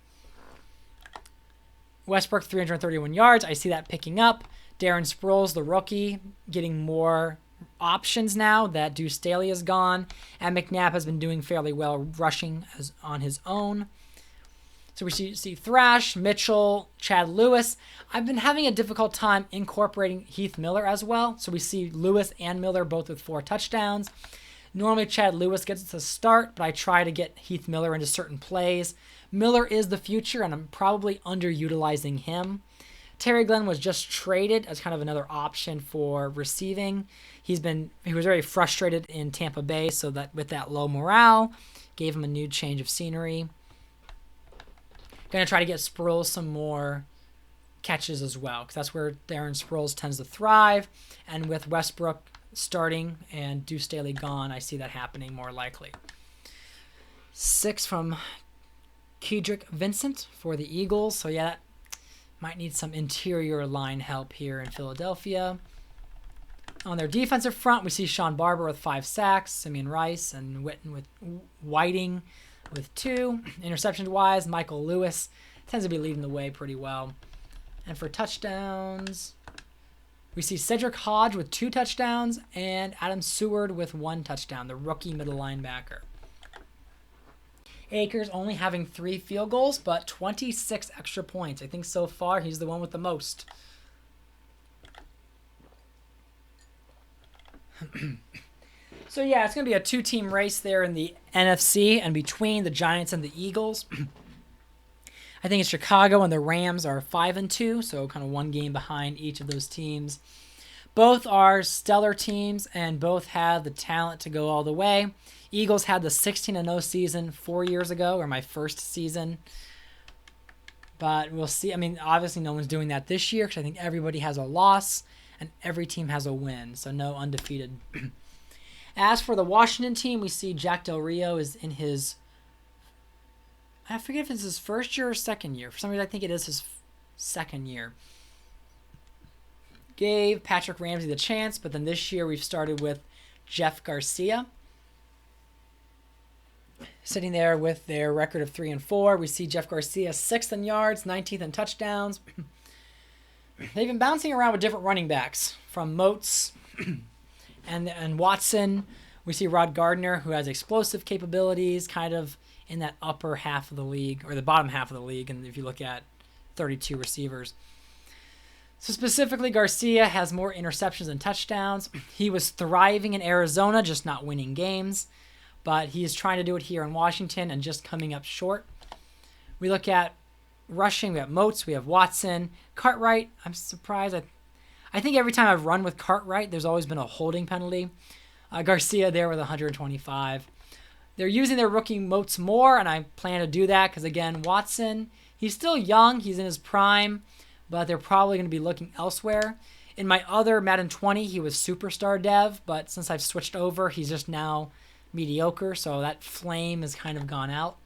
Westbrook, 331 yards. I see that picking up. Darren Sproles, the rookie, getting more options now that Deuce Staley is gone. And McNabb has been doing fairly well rushing on his own. So we see Thrash, Mitchell, Chad Lewis. I've been having a difficult time incorporating Heath Miller as well. So we see Lewis and Miller both with 4 touchdowns. Normally Chad Lewis gets to start, but I try to get Heath Miller into certain plays. Miller is the future, and I'm probably underutilizing him. Terry Glenn was just traded as kind of another option for receiving. He was very frustrated in Tampa Bay, so that with that low morale, gave him a new change of scenery. Going to try to get Sproles some more catches as well, because that's where Darren Sproles tends to thrive. And with Westbrook starting and Deuce Staley gone, I see that happening more likely. 6 from Kedrick Vincent for the Eagles. So yeah, that might need some interior line help here in Philadelphia. On their defensive front, we see Sean Barber with 5 sacks, Simeon Rice and Whiting with 2. Interceptions-wise, Michael Lewis tends to be leading the way pretty well. And for touchdowns, we see Cedric Hodge with 2 touchdowns and Adam Seward with 1 touchdown, the rookie middle linebacker. Akers only having 3 field goals, but 26 extra points. I think so far he's the one with the most. So yeah, it's going to be a 2-team race there in the NFC and between the Giants and the Eagles. I think it's Chicago and the Rams are 5-2, so kind of 1 game behind each of those teams. Both are stellar teams and both have the talent to go all the way. Eagles had the 16-0 season 4 years ago, or my first season. But we'll see. I mean, obviously no one's doing that this year because I think everybody has a loss and every team has a win, so no undefeated. As for the Washington team, we see Jack Del Rio is in his, I forget if it's his first year or second year. For some reason, I think it is his second year. Gave Patrick Ramsey the chance, but then this year we've started with Jeff Garcia. Sitting there with their record of 3-4, we see Jeff Garcia 6th in yards, 19th in touchdowns. They've been bouncing around with different running backs, from Moats and Watson. We see Rod Gardner, who has explosive capabilities, kind of in that upper half of the league, or the bottom half of the league, and if you look at 32 receivers. So specifically, Garcia has more interceptions than touchdowns. He was thriving in Arizona, just not winning games. But he is trying to do it here in Washington and just coming up short. We look at rushing. We have Moats. We have Watson. Cartwright, I'm surprised. I think every time I've run with Cartwright, there's always been a holding penalty. Garcia there with 125. They're using their rookie Moats more, and I plan to do that because, again, Watson, he's still young. He's in his prime, but they're probably going to be looking elsewhere. In my other Madden 20, he was superstar dev, but since I've switched over, he's just now mediocre, so that flame has kind of gone out.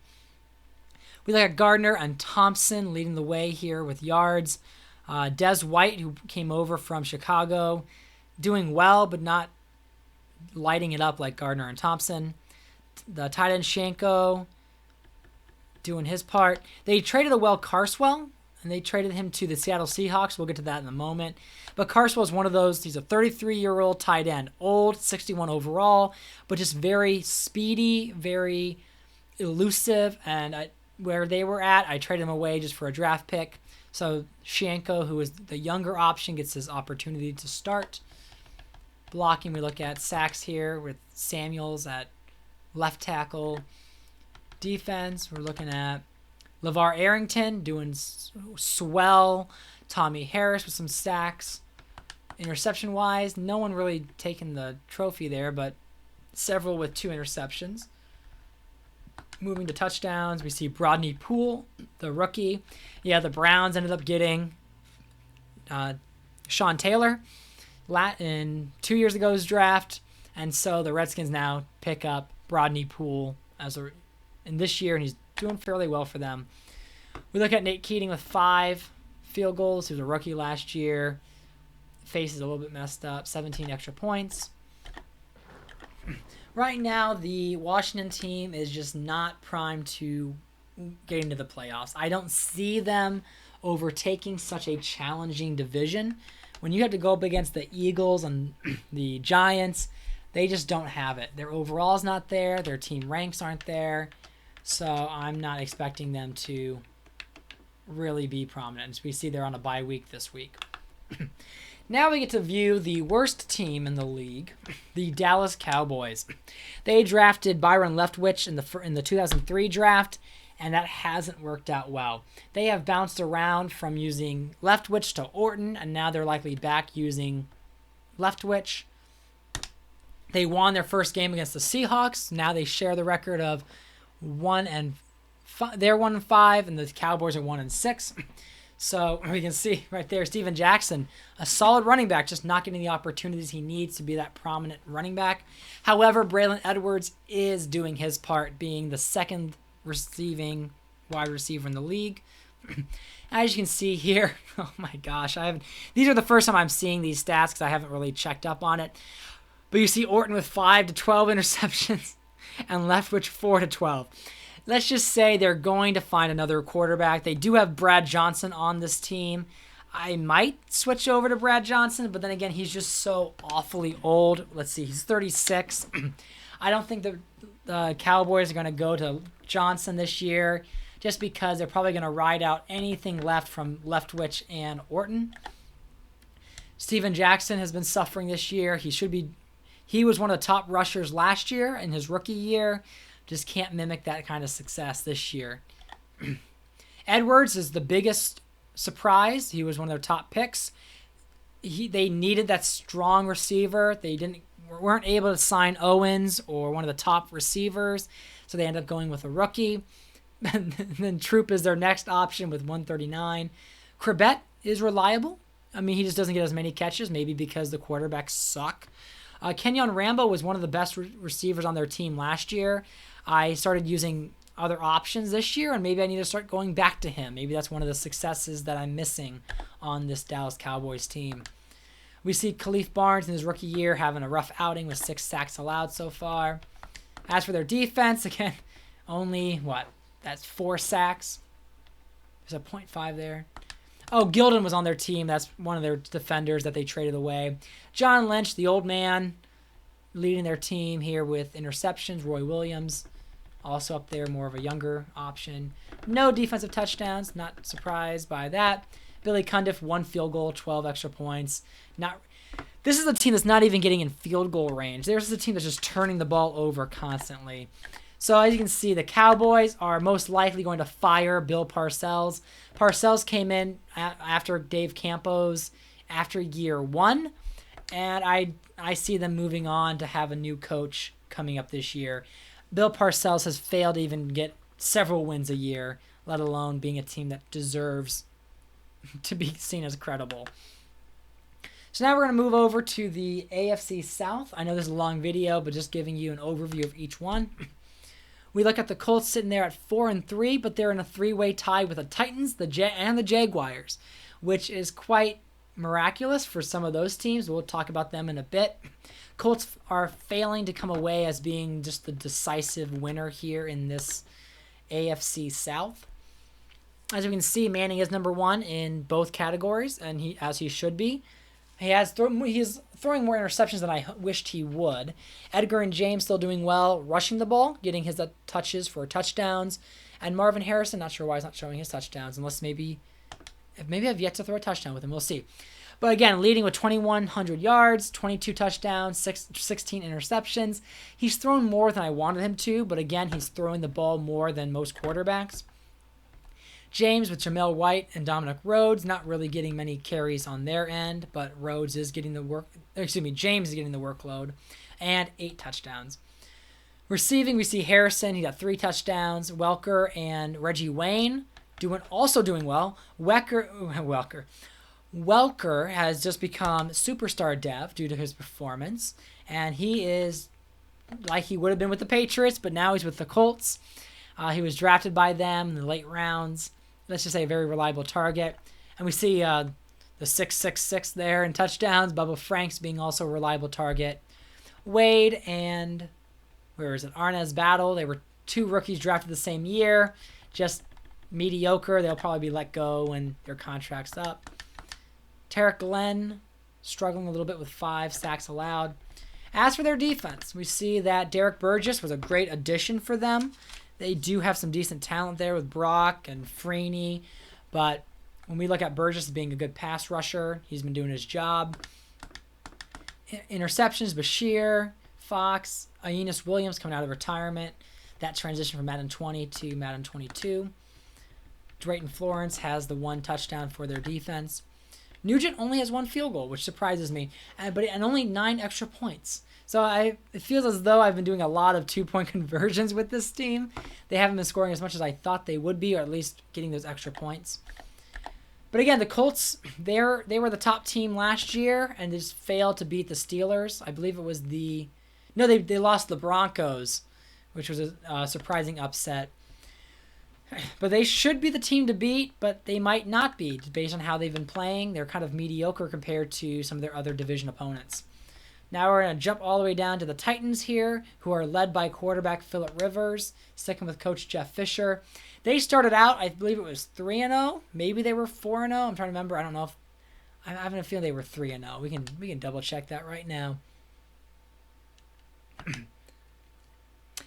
We look at Gardner and Thompson leading the way here with yards. Des White, who came over from Chicago, doing well, but not lighting it up like Gardner and Thompson. The tight end Shanko doing his part. They traded Will Carswell and they traded him to the Seattle Seahawks. We'll get to that in a moment. But Carswell is one of those. He's a 33-year-old tight end, old, 61 overall, but just very speedy, very elusive. And where they were at, I traded him away just for a draft pick. So Shanko, who is the younger option, gets his opportunity to start. Blocking, we look at sacks here with Samuels at left tackle. Defense, we're looking at LeVar Arrington doing swell. Tommy Harris with some sacks. Interception-wise, no one really taking the trophy there, but several with 2 interceptions. Moving to touchdowns, we see Brodney Poole, the rookie. Yeah, the Browns ended up getting Sean Taylor in 2 years ago's draft, and so the Redskins now pick up Brodney Poole in this year, and he's doing fairly well for them. We look at Nate Keating with 5 field goals. He was a rookie last year. Face is a little bit messed up. 17 extra points. Right now, the Washington team is just not primed to get into the playoffs. I don't see them overtaking such a challenging division. When you have to go up against the Eagles and the Giants, they just don't have it. Their overall's not there. Their team ranks aren't there. So I'm not expecting them to really be prominent. As we see, they're on a bye week this week. Now we get to view the worst team in the league, the Dallas Cowboys. They drafted Byron Leftwich in the 2003 draft, and that hasn't worked out well. They have bounced around from using Leftwich to Orton, and now they're likely back using Leftwich. They won their first game against the Seahawks. Now they share the record of 1-5. They're 1-5, and the Cowboys are 1-6. So we can see right there, Steven Jackson, a solid running back, just not getting the opportunities he needs to be that prominent running back. However, Braylon Edwards is doing his part, being the second receiving wide receiver in the league. As you can see here, oh my gosh, these are the first time I'm seeing these stats because I haven't really checked up on it. But you see Orton with 5 to 12 interceptions and Leftwich 4 to 12. Let's just say they're going to find another quarterback. They do have Brad Johnson on this team. I might switch over to Brad Johnson, but then again, he's just so awfully old. Let's see, he's 36. I don't think the Cowboys are going to go to Johnson this year just because they're probably going to ride out anything left from Leftwich and Orton. Steven Jackson has been suffering this year. He was one of the top rushers last year in his rookie year. Just can't mimic that kind of success this year. Edwards is the biggest surprise. He was one of their top picks. They needed that strong receiver. They weren't able to sign Owens or one of the top receivers, so they ended up going with a rookie. And then Troop is their next option with 139. Corbett is reliable. I mean, he just doesn't get as many catches, maybe because the quarterbacks suck. Kenyon Rambo was one of the best receivers on their team last year. I started using other options this year, and maybe I need to start going back to him. Maybe that's one of the successes that I'm missing on this Dallas Cowboys team. We see Khalif Barnes in his rookie year having a rough outing with 6 sacks allowed so far. As for their defense, again, only, that's 4 sacks. There's a 0.5 there. Oh, Gilden was on their team. That's one of their defenders that they traded away. John Lynch, the old man, leading their team here with interceptions. Roy Williams, also up there, more of a younger option. No defensive touchdowns. Not surprised by that. Billy Cundiff, 1 field goal, 12 extra points. This is a team that's not even getting in field goal range. There's a team that's just turning the ball over constantly. So as you can see, the Cowboys are most likely going to fire Bill Parcells. Parcells came in after Dave Campos after year 1, and I see them moving on to have a new coach coming up this year. Bill Parcells has failed to even get several wins a year, let alone being a team that deserves to be seen as credible. So now we're going to move over to the AFC South. I know this is a long video, but just giving you an overview of each one. We look at the Colts sitting there at 4-3, but they're in a 3-way tie with the Titans, and the Jaguars, which is quite miraculous for some of those teams. We'll talk about them in a bit. Colts are failing to come away as being just the decisive winner here in this AFC South. As we can see, Manning is number 1 in both categories, and as he should be. He's throwing more interceptions than I wished he would. Edgar and James still doing well, rushing the ball, getting his touches for touchdowns. And Marvin Harrison, not sure why he's not showing his touchdowns, unless maybe I've yet to throw a touchdown with him. We'll see. But again, leading with 2,100 yards, 22 touchdowns, 16 interceptions. He's thrown more than I wanted him to, but again, he's throwing the ball more than most quarterbacks. James with Jamel White and Dominic Rhodes, not really getting many carries on their end, but James is getting the workload, and 8 touchdowns. Receiving, we see Harrison, he got 3 touchdowns. Welker and Reggie Wayne also doing well. Welker has just become superstar dev due to his performance, and he is like he would have been with the Patriots, but now he's with the Colts. He was drafted by them in the late rounds. Let's just say a very reliable target. And we see the 666 there in touchdowns. Bubba Franks being also a reliable target. Wade and Arnaz Battle. They were 2 rookies drafted the same year. Just mediocre. They'll probably be let go when their contract's up. Tarek Glenn struggling a little bit with 5 sacks allowed. As for their defense, we see that Derek Burgess was a great addition for them. They do have some decent talent there with Brock and Freeney, but when we look at Burgess as being a good pass rusher, he's been doing his job. Interceptions, Bashir, Fox, Aeneas Williams coming out of retirement. That transition from Madden 20 to Madden 22. Drayton Florence has the 1 touchdown for their defense. Nugent only has 1 field goal, which surprises me, and only 9 extra points. So it feels as though I've been doing a lot of 2-point conversions with this team. They haven't been scoring as much as I thought they would be, or at least getting those extra points. But again, the Colts, they were the top team last year, and they just failed to beat the Steelers. I believe it was they lost the Broncos, which was a surprising upset. But they should be the team to beat, but they might not be based on how they've been playing. They're kind of mediocre compared to some of their other division opponents. Now we're going to jump all the way down to the Titans here, who are led by quarterback Phillip Rivers, sticking with Coach Jeff Fisher. They started out, I believe it was 3-0. Maybe they were 4-0. I'm trying to remember. I don't know if I'm having a feeling they were 3-0. We can double check that right now.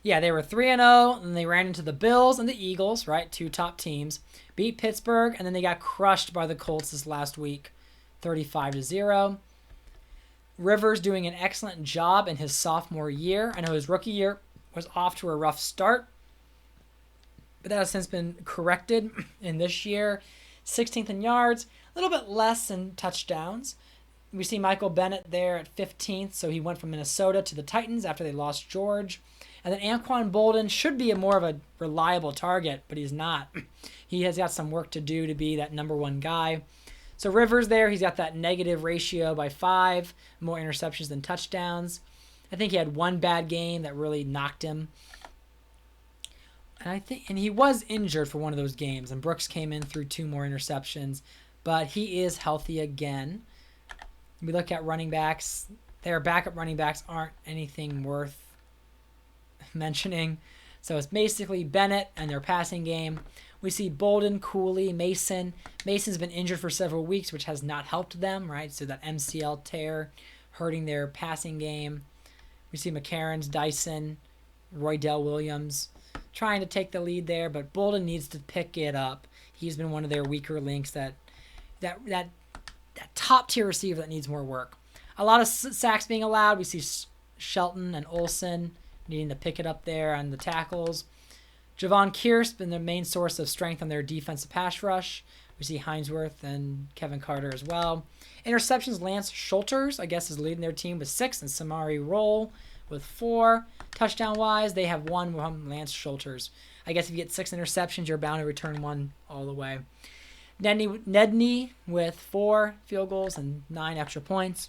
Yeah, they were 3-0, and they ran into the Bills and the Eagles, right? 2 top teams. Beat Pittsburgh, and then they got crushed by the Colts this last week, 35-0. Rivers doing an excellent job in his sophomore year. I know his rookie year was off to a rough start, but that has since been corrected in this year. 16th in yards, a little bit less in touchdowns. We see Michael Bennett there at 15th, so he went from Minnesota to the Titans after they lost George. And then Anquan Bolden should be more of a reliable target, but he's not. He has got some work to do to be that number 1 guy. So Rivers there, he's got that negative ratio by 5, more interceptions than touchdowns. I think he had 1 bad game that really knocked him. And he was injured for one of those games, and Brooks came in through 2 more interceptions, but he is healthy again. We look at running backs. Their backup running backs aren't anything worth mentioning. So it's basically Bennett and their passing game. We see Bolden, Cooley, Mason. Mason's been injured for several weeks, which has not helped them, right? So that MCL tear hurting their passing game. We see McCarron's, Dyson, Roydell Williams trying to take the lead there, but Bolden needs to pick it up. He's been one of their weaker links, that top tier receiver that needs more work. A lot of sacks being allowed. We see Shelton and Olsen needing to pick it up there on the tackles. Javon Kearse been the main source of strength on their defensive pass rush. We see Hinesworth and Kevin Carter as well. Interceptions, Lance Schulters, I guess, is leading their team with 6, and Samari Roll with 4. Touchdown-wise, they have 1 from Lance Schulters. I guess if you get 6 interceptions, you're bound to return 1 all the way. Nedney with 4 field goals and 9 extra points.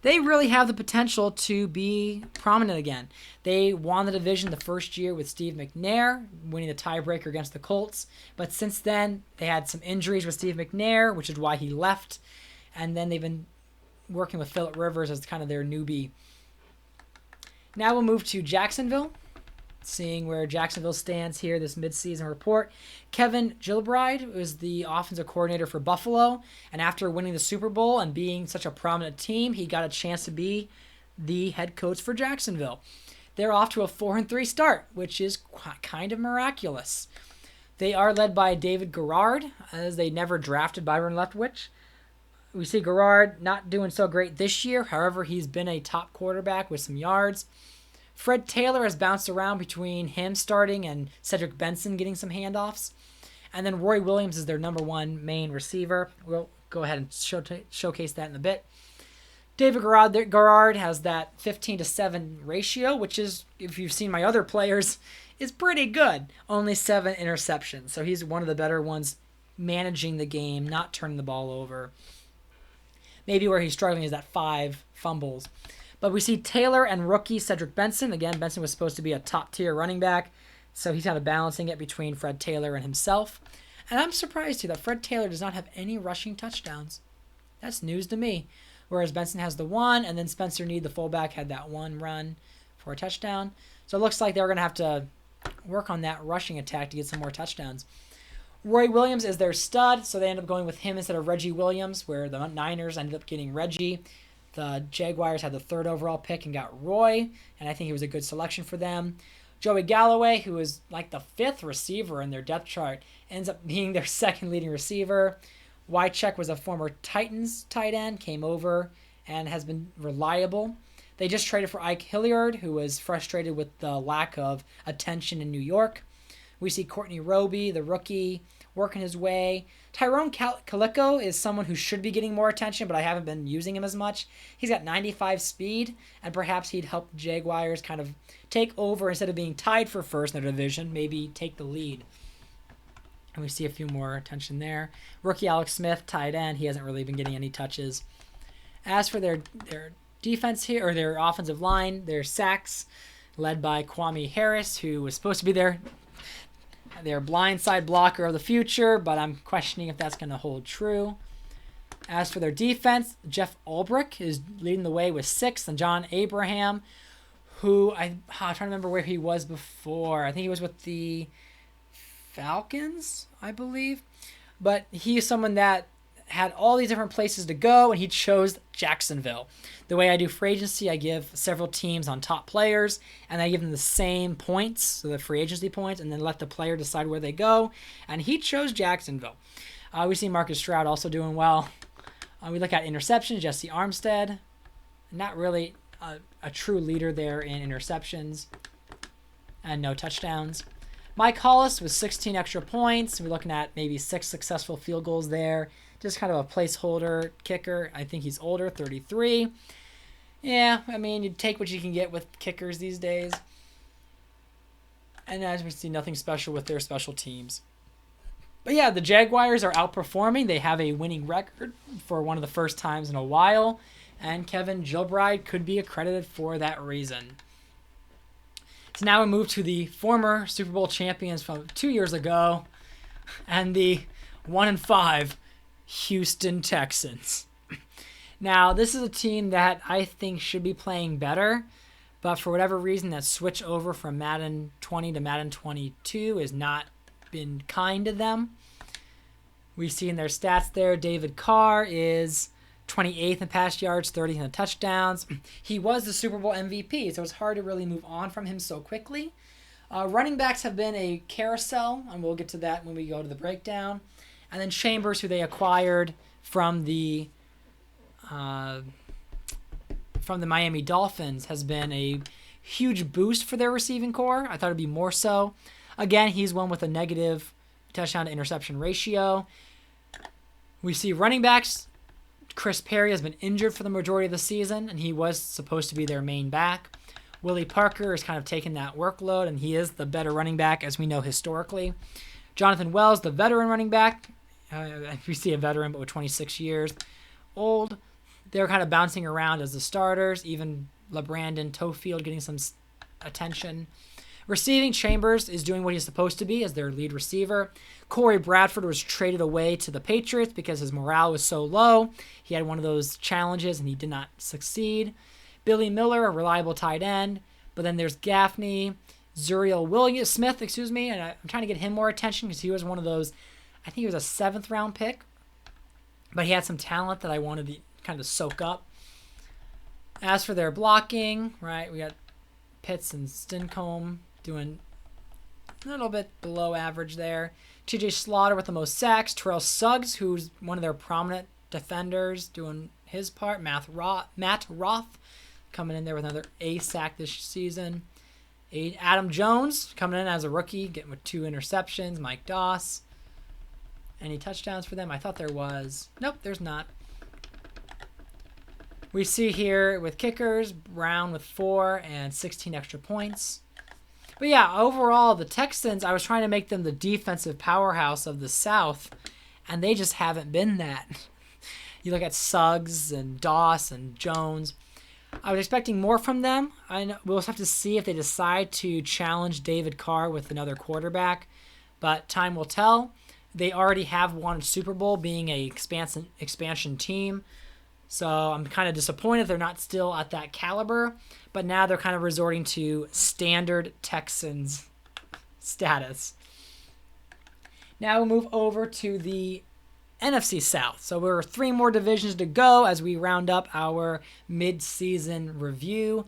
They really have the potential to be prominent again. They won the division the first year with Steve McNair, winning the tiebreaker against the Colts. But since then, they had some injuries with Steve McNair, which is why he left. And then they've been working with Phillip Rivers as kind of their newbie. Now we'll move to Jacksonville. seeing where Jacksonville stands here, this midseason report. Kevin Gilbride was the offensive coordinator for Buffalo, and after winning the Super Bowl and being such a prominent team, he got a chance to be the head coach for Jacksonville. They're off to a 4-3 start, which is kind of miraculous. They are led by David Garrard, as they never drafted Byron Leftwich. We see Garrard not doing so great this year. However, he's been a top quarterback with some yards. Fred Taylor has bounced around between him starting and Cedric Benson getting some handoffs. And then Roy Williams is their number one main receiver. We'll go ahead and showcase that in a bit. David Garrard has that 15-7 ratio, which is, if you've seen my other players, is pretty good. Only 7 interceptions. So he's one of the better ones managing the game, not turning the ball over. Maybe where he's struggling is that 5 fumbles. But we see Taylor and rookie Cedric Benson. Again, Benson was supposed to be a top-tier running back, so he's kind of balancing it between Fred Taylor and himself. And I'm surprised, too, that Fred Taylor does not have any rushing touchdowns. That's news to me. Whereas Benson has the 1, and then Spencer Need, the fullback, had that 1 run for a touchdown. So it looks like they're going to have to work on that rushing attack to get some more touchdowns. Roy Williams is their stud, so they end up going with him instead of Reggie Williams, where the Niners ended up getting Reggie. The Jaguars had the 3rd overall pick and got Roy, and I think he was a good selection for them. Joey Galloway, who is like the 5th receiver in their depth chart, ends up being their 2nd leading receiver. Wycheck was a former Titans tight end, came over, and has been reliable. They just traded for Ike Hilliard, who was frustrated with the lack of attention in New York. We see Courtney Roby, the rookie, working his way. Tyrone Calico is someone who should be getting more attention, but I haven't been using him as much. He's got 95 speed, and perhaps he'd help the Jaguars kind of take over instead of being tied for first in their division, maybe take the lead. And we see a few more attention there. Rookie Alex Smith, tight end. He hasn't really been getting any touches. As for their defense here, or their offensive line, their sacks, led by Kwame Harris, who was supposed to be their blindside blocker of the future, but I'm questioning if that's going to hold true. As for their defense, Jeff Ulbrich is leading the way with 6, and John Abraham, who I'm trying to remember where he was before. I think he was with the Falcons, I believe. But he is someone that had all these different places to go, and he chose Jacksonville. The way I do free agency, I give several teams on top players, and I give them the same points, so the free agency points, and then let the player decide where they go. And he chose Jacksonville. We see Marcus Stroud also doing well. We look at interceptions, Jesse Armstead. Not really a true leader there in interceptions, and no touchdowns. Mike Hollis with 16 extra points. We're looking at maybe 6 successful field goals there. Just kind of a placeholder kicker. I think he's older, 33. Yeah, I mean, you take what you can get with kickers these days. And as we see, nothing special with their special teams. But yeah, the Jaguars are outperforming. They have a winning record for one of the first times in a while. And Kevin Gilbride could be accredited for that reason. So now we move to the former Super Bowl champions from 2 years ago. And the 1-5 Houston Texans. Now, this is a team that I think should be playing better, but for whatever reason, that switch over from Madden 20 to Madden 22 has not been kind to them. We see in their stats there, David Carr is 28th in pass yards, 30th in touchdowns. He was the Super Bowl MVP, so it's hard to really move on from him so quickly. Running backs have been a carousel, and we'll get to that when we go to the breakdown. And then Chambers, who they acquired from the Miami Dolphins, has been a huge boost for their receiving core. I thought it'd be more so. Again, he's one with a negative touchdown to interception ratio. We see running backs. Chris Perry has been injured for the majority of the season, and he was supposed to be their main back. Willie Parker is kind of taking that workload, and he is the better running back, as we know historically. Jonathan Wells, the veteran running back. We see a veteran, but with 26 years old. They're kind of bouncing around as the starters. Even LeBrandon Tofield getting some attention. Receiving, Chambers is doing what he's supposed to be as their lead receiver. Corey Bradford was traded away to the Patriots because his morale was so low. He had one of those challenges and he did not succeed. Billy Miller, a reliable tight end. But then there's Gaffney, Zuriel Smith, and I'm trying to get him more attention because he was one of those, I think he was a 7th round pick, but he had some talent that I wanted to kind of soak up. As for their blocking, right, we got Pitts and Stincombe doing a little bit below average there. TJ Slaughter with the most sacks. Terrell Suggs, who's one of their prominent defenders, doing his part. Matt Roth coming in there with another A sack this season. Adam Jones coming in as a rookie, getting with 2 interceptions. Mike Doss. Any touchdowns for them? I thought there was. Nope, there's not. We see here with kickers, Brown with 4 and 16 extra points. But yeah, overall, the Texans, I was trying to make them the defensive powerhouse of the South, and they just haven't been that. You look at Suggs and Doss and Jones. I was expecting more from them. We'll have to see if they decide to challenge David Carr with another quarterback, but time will tell. They already have won a Super Bowl being a expansion team, so I'm kind of disappointed they're not still at that caliber, but now they're kind of resorting to standard Texans status. Now we'll move over to the NFC South. So we're 3 more divisions to go as we round up our mid-season review.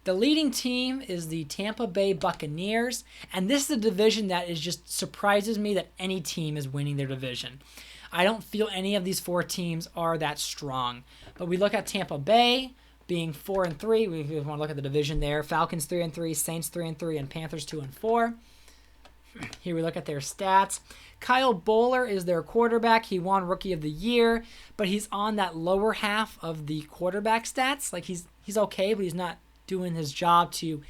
The leading team is the Tampa Bay Buccaneers, and this is a division that is just surprises me that any team is winning their division. I don't feel any of these 4 teams are that strong. But we look at Tampa Bay being 4-3. We want to look at the division there. Falcons 3-3, Saints 3-3, and Panthers 2-4. Here we look at their stats. Kyle Bowler is their quarterback. He won Rookie of the Year, but he's on that lower half of the quarterback stats. Like he's okay, but he's not doing his job to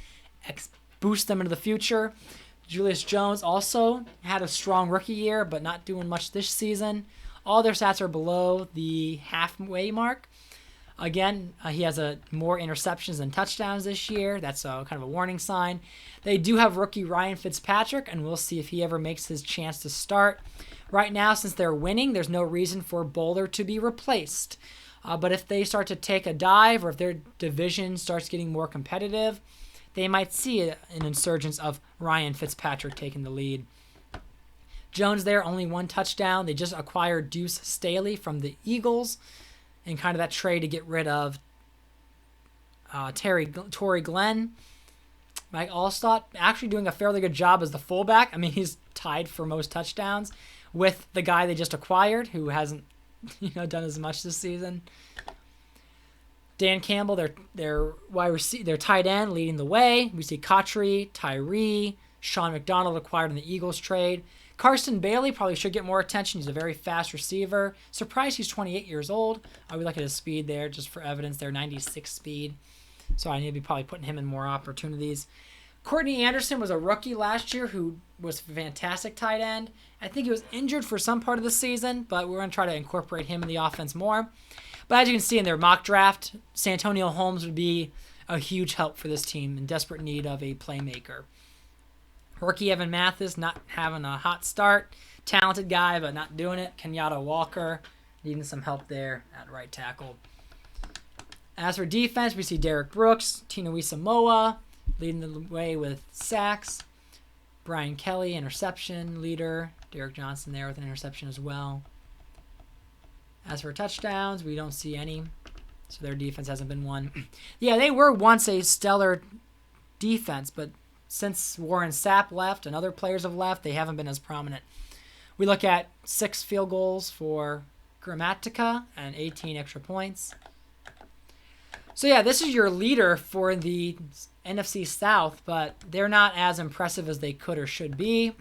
boost them into the future. Julius Jones also had a strong rookie year, but not doing much this season. All their stats are below the halfway mark. Again, he has more interceptions than touchdowns this year. That's kind of a warning sign. They do have rookie Ryan Fitzpatrick, and we'll see if he ever makes his chance to start. Right now, since they're winning, there's no reason for Bowler to be replaced. But if they start to take a dive or if their division starts getting more competitive, they might see an insurgence of Ryan Fitzpatrick taking the lead. Jones there, only 1 touchdown. They just acquired Deuce Staley from the Eagles in kind of that trade to get rid of Torrey Glenn. Mike Allstott actually doing a fairly good job as the fullback. I mean, he's tied for most touchdowns with the guy they just acquired who hasn't done as much this season. Dan Campbell, their tight end, leading the way. We see Cotchery, Tyree, Sean McDonald acquired in the Eagles trade. Carson Bailey probably should get more attention. He's a very fast receiver. Surprised he's 28 years old. I would look at his speed there just for evidence. They're 96 speed. So I need to be probably putting him in more opportunities. Courtney Anderson was a rookie last year who was a fantastic tight end. I think he was injured for some part of the season, but we're going to try to incorporate him in the offense more. But as you can see in their mock draft, Santonio Holmes would be a huge help for this team in desperate need of a playmaker. Rookie Evan Mathis not having a hot start. Talented guy, but not doing it. Kenyatta Walker needing some help there at right tackle. As for defense, we see Derek Brooks, Tina Samoa leading the way with sacks. Brian Kelly, interception leader. Derek Johnson there with an interception as well. As for touchdowns, we don't see any. So their defense hasn't been one. Yeah, they were once a stellar defense, but since Warren Sapp left and other players have left, they haven't been as prominent. We look at 6 field goals for Grammatica and 18 extra points. So yeah, this is your leader for the NFC South, but they're not as impressive as they could or should be.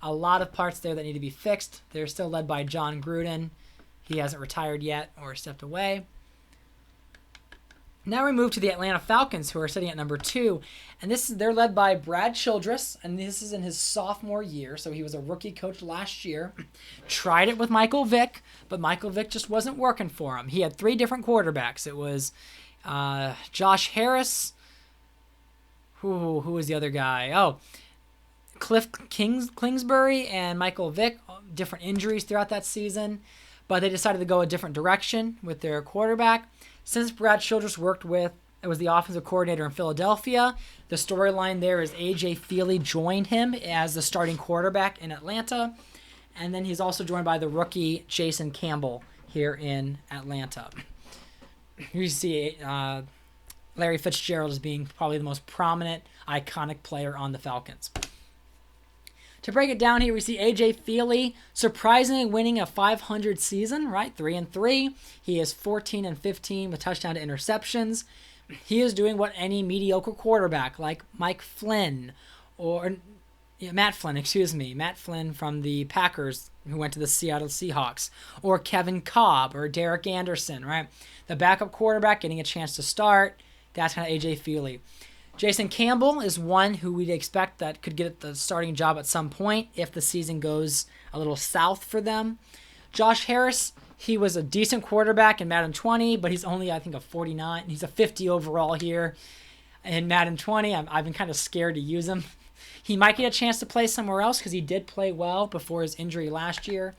A lot of parts there that need to be fixed. They're still led by John Gruden. He hasn't retired yet or stepped away. Now we move to the Atlanta Falcons, who are sitting at number 2. And they're led by Brad Childress, and this is in his sophomore year. So he was a rookie coach last year. Tried it with Michael Vick, but Michael Vick just wasn't working for him. He had 3 different quarterbacks. It was Josh Harris. Who was the other guy? Oh, Cliff Kingsbury and Michael Vick. Different injuries throughout that season. But they decided to go a different direction with their quarterback. Since Brad Childress worked with It was the offensive coordinator in Philadelphia. The storyline there is A.J. Feely joined him as the starting quarterback in Atlanta. And then he's also joined by the rookie Jason Campbell here in Atlanta. You see Larry Fitzgerald as being probably the most prominent, iconic player on the Falcons. To break it down here, we see A.J. Feely surprisingly winning a 500 season, right? 3-3. He is 14-15 with touchdown to interceptions. He is doing what any mediocre quarterback like Matt Flynn from the Packers, who went to the Seattle Seahawks, or Kevin Cobb or Derek Anderson, right? The backup quarterback getting a chance to start. That's kind of A.J. Feely. Jason Campbell is one who we'd expect that could get the starting job at some point if the season goes a little south for them. Josh Harris, he was a decent quarterback in Madden 20, but he's only, I think, a 49. He's a 50 overall here in Madden 20. I've been kind of scared to use him. He might get a chance to play somewhere else because he did play well before his injury last year,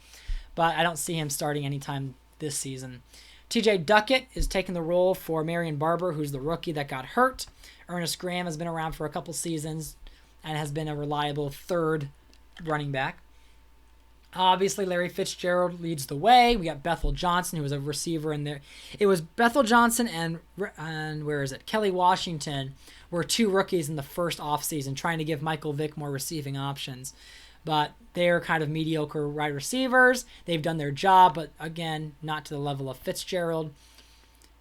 but I don't see him starting anytime this season. TJ Duckett is taking the role for Marion Barber, who's the rookie that got hurt. Ernest Graham has been around for a couple seasons and has been a reliable third running back. Obviously, Larry Fitzgerald leads the way. We got Bethel Johnson, who was a receiver in there. It was Bethel Johnson and where is it? Kelly Washington were two rookies in the first offseason trying to give Michael Vick more receiving options. But they're kind of mediocre wide receivers. They've done their job, but again, not to the level of Fitzgerald.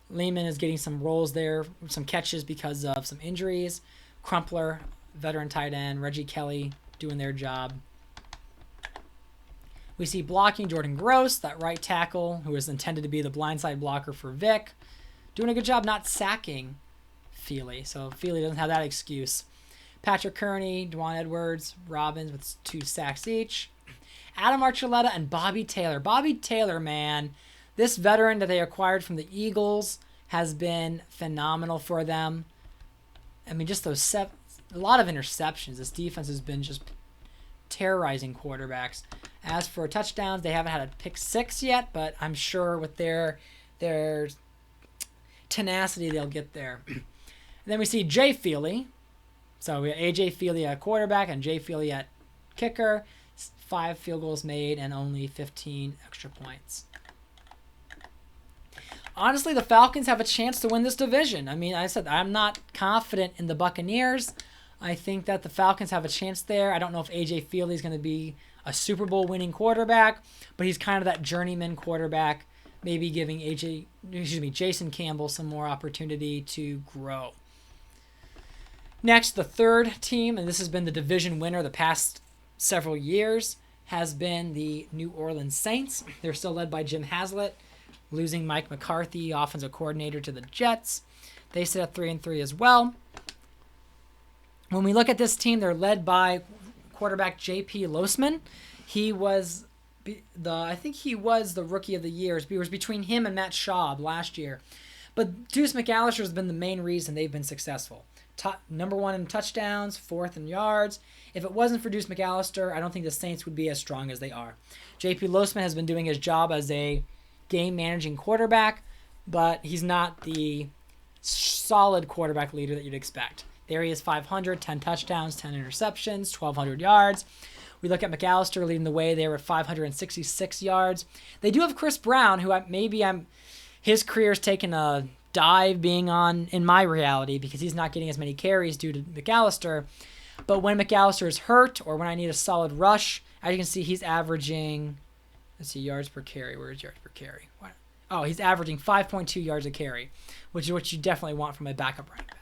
Lehman is getting some roles there, some catches because of some injuries. Crumpler, veteran tight end. Reggie Kelly doing their job. We see blocking Jordan Gross, that right tackle, who is intended to be the blindside blocker for Vic. Doing a good job not sacking Feely, so Feely doesn't have that excuse. Patrick Kearney, Dwan Edwards, Robbins with 2 sacks each. Adam Archuleta and Bobby Taylor. Bobby Taylor, man, this veteran that they acquired from the Eagles has been phenomenal for them. I mean, just those a lot of interceptions. This defense has been just terrorizing quarterbacks. As for touchdowns, they haven't had a pick 6 yet, but I'm sure with their tenacity, they'll get there. And then we see Jay Feely. So we have A.J. Feely at quarterback and Jay Feely at kicker. 5 field goals made and only 15 extra points. Honestly, the Falcons have a chance to win this division. I mean, I said I'm not confident in the Buccaneers. I think that the Falcons have a chance there. I don't know if A.J. Feely is going to be a Super Bowl winning quarterback, but he's kind of that journeyman quarterback, maybe giving Jason Campbell some more opportunity to grow. Next, the third team, and this has been the division winner the past several years, has been the New Orleans Saints. They're still led by Jim Haslett, losing Mike McCarthy, offensive coordinator, to the Jets. They sit at 3-3 as well. When we look at this team, they're led by quarterback J.P. Losman. He was I think he was the rookie of the year. It was between him and Matt Schaub last year. But Deuce McAllister has been the main reason they've been successful. Number 1 in touchdowns, 4th in yards. If it wasn't for Deuce McAllister, I don't think the Saints would be as strong as they are. J.P. Losman has been doing his job as a game-managing quarterback, but he's not the solid quarterback leader that you'd expect. There he is, 500, 10 touchdowns, 10 interceptions, 1,200 yards. We look at McAllister leading the way there at 566 yards. They do have Chris Brown, who his career's taken a dive being on in my reality because he's not getting as many carries due to McAllister. But when McAllister is hurt or when I need a solid rush, as you can see, he's averaging, yards per carry. Where is yards per carry? What? Oh, he's averaging 5.2 yards a carry, which is what you definitely want from a backup running back.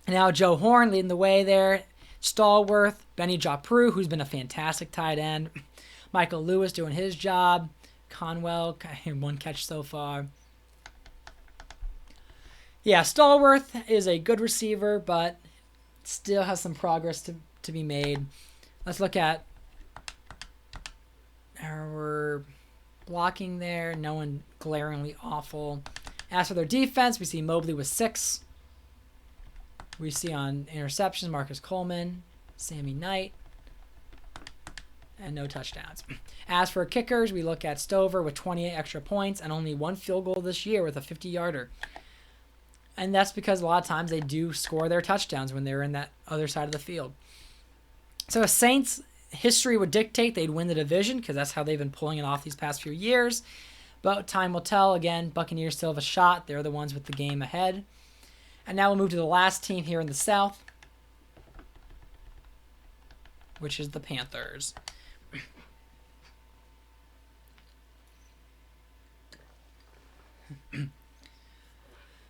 Now Joe Horn leading the way there. Stallworth, Benny Japrou, who's been a fantastic tight end. Michael Lewis doing his job. Conwell, 1 catch so far. Yeah, Stallworth is a good receiver, but still has some progress to be made. Let's look at our blocking there. No one glaringly awful. As for their defense, we see Mobley with 6. We see on interceptions Marcus Coleman, Sammy Knight, and no touchdowns. As for kickers, we look at Stover with 28 extra points and only 1 field goal this year with a 50-yarder. And that's because a lot of times they do score their touchdowns when they're in that other side of the field. So the Saints, history would dictate they'd win the division because that's how they've been pulling it off these past few years. But time will tell. Again, Buccaneers still have a shot. They're the ones with the game ahead. And now we'll move to the last team here in the South, which is the Panthers.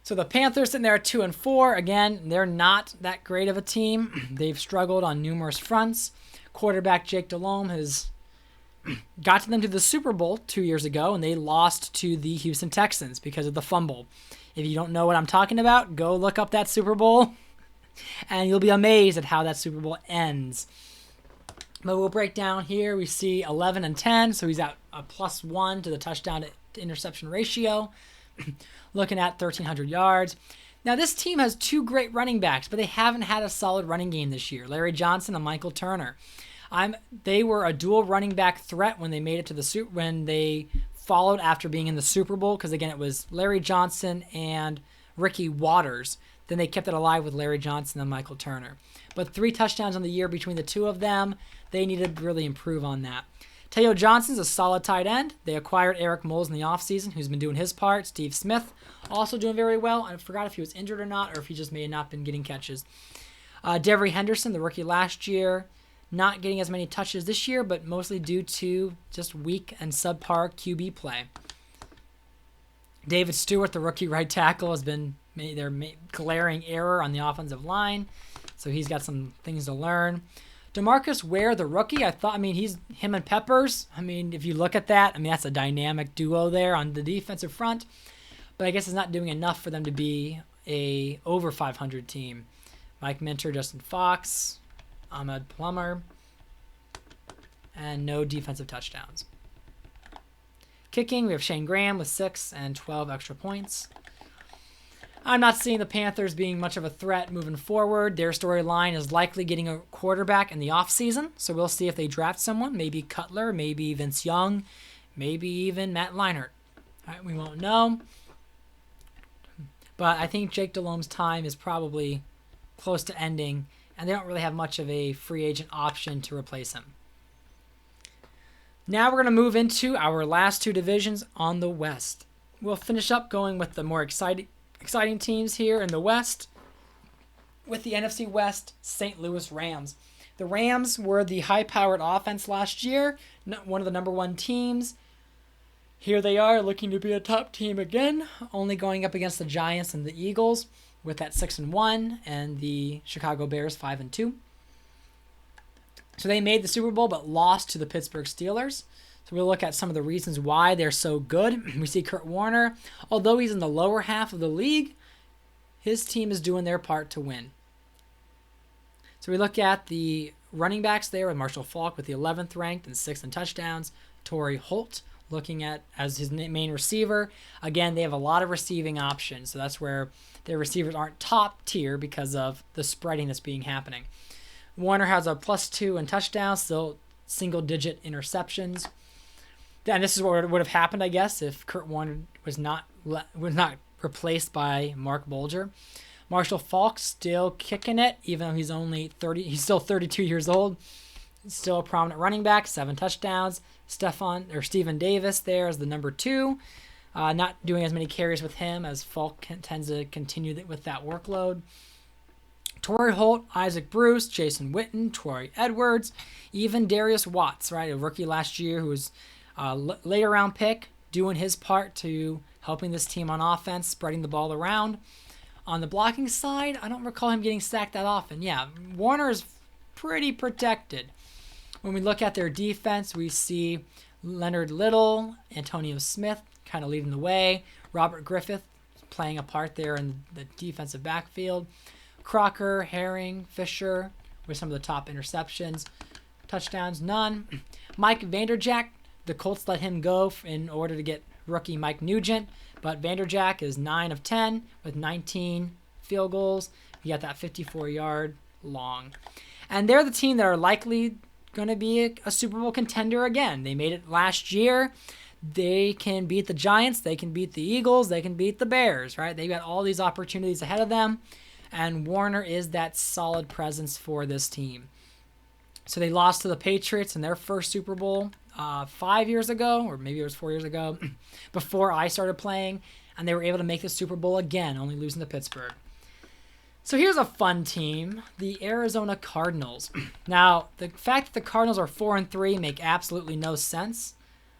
So the Panthers sitting there at 2-4. Again, they're not that great of a team. They've struggled on numerous fronts. Quarterback Jake Delhomme has got them to the Super Bowl 2 years ago, and they lost to the Houston Texans because of the fumble. If you don't know what I'm talking about, go look up that Super Bowl, and you'll be amazed at how that Super Bowl ends. But we'll break down here. We see 11-10, so he's at a +1 to the touchdown to interception ratio. Looking at 1,300 yards. Now, this team has two great running backs, but they haven't had a solid running game this year. Larry Johnson and Michael Turner. They were a dual running back threat when they made it to when they followed after being in the Super Bowl, because again, it was Larry Johnson and Ricky Watters. Then they kept it alive with Larry Johnson and Michael Turner. But 3 touchdowns on the year between the two of them. They need to really improve on that. Teo Johnson's a solid tight end. They acquired Eric Moles in the offseason, who's been doing his part. Steve Smith also doing very well. I forgot if he was injured or not, or if he just may have not been getting catches. Devery Henderson, the rookie last year, not getting as many touches this year, but mostly due to just weak and subpar QB play. David Stewart, the rookie right tackle, has been their glaring error on the offensive line, so he's got some things to learn. DeMarcus Ware, the rookie, he's him and Peppers. If you look at that, that's a dynamic duo there on the defensive front. But I guess it's not doing enough for them to be a over 500 team. Mike Minter, Justin Fox, Ahmed Plummer, and no defensive touchdowns. Kicking, we have Shane Graham with 6 and 12 extra points. I'm not seeing the Panthers being much of a threat moving forward. Their storyline is likely getting a quarterback in the offseason, so we'll see if they draft someone, maybe Cutler, maybe Vince Young, maybe even Matt Leinart. All right, we won't know. But I think Jake Delhomme's time is probably close to ending, and they don't really have much of a free agent option to replace him. Now we're going to move into our last 2 divisions on the West. We'll finish up going with the more exciting teams here in the West with the NFC West St. Louis Rams. The Rams were the high-powered offense last year, one of the number 1 teams. Here they are looking to be a top team again, only going up against the Giants and the Eagles with that 6-1 and the Chicago Bears 5-2. So they made the Super Bowl but lost to the Pittsburgh Steelers. So we'll look at some of the reasons why they're so good. We see Kurt Warner, although he's in the lower half of the league, his team is doing their part to win. So we look at the running backs there with Marshall Faulk with the 11th ranked and 6th in touchdowns. Torrey Holt looking at as his main receiver. Again, they have a lot of receiving options, so that's where their receivers aren't top tier because of the spreading that's happening. Warner has a +2 in touchdowns, still single-digit interceptions. And this is what would have happened, I guess, if Kurt Warner was not replaced by Mark Bulger. Marshall Faulk still kicking it, even though he's only 30. He's still 32 years old. Still a prominent running back, 7 touchdowns. Stephen Davis there as the number 2. Not doing as many carries with him as Faulk tends to continue with that workload. Torrey Holt, Isaac Bruce, Jason Witten, Troy Edwards, even Darius Watts, right, a rookie last year who was later round pick, doing his part to helping this team on offense, spreading the ball around. On the blocking side, I don't recall him getting sacked that often. Yeah, Warner is pretty protected. When we look at their defense, we see Leonard Little, Antonio Smith kind of leading the way, Robert Griffith playing a part there in the defensive backfield, Crocker, Herring, Fisher with some of the top interceptions. Touchdowns, none. Mike Vanderjagt, the Colts let him go in order to get rookie Mike Nugent, but Vanderjagt is 9 of 10 with 19 field goals. He got that 54-yard long. And they're the team that are likely going to be a Super Bowl contender again. They made it last year. they can beat the Giants, they can beat the Eagles, they can beat the Bears, right? They've got all these opportunities ahead of them, and Warner is that solid presence for this team. So they lost to the Patriots in their first Super Bowl 5 years ago, or maybe it was 4 years ago, before I started playing, and they were able to make the Super Bowl again, only losing to Pittsburgh. So here's a fun team, the Arizona Cardinals. Now, the fact that the Cardinals are 4-3 make absolutely no sense.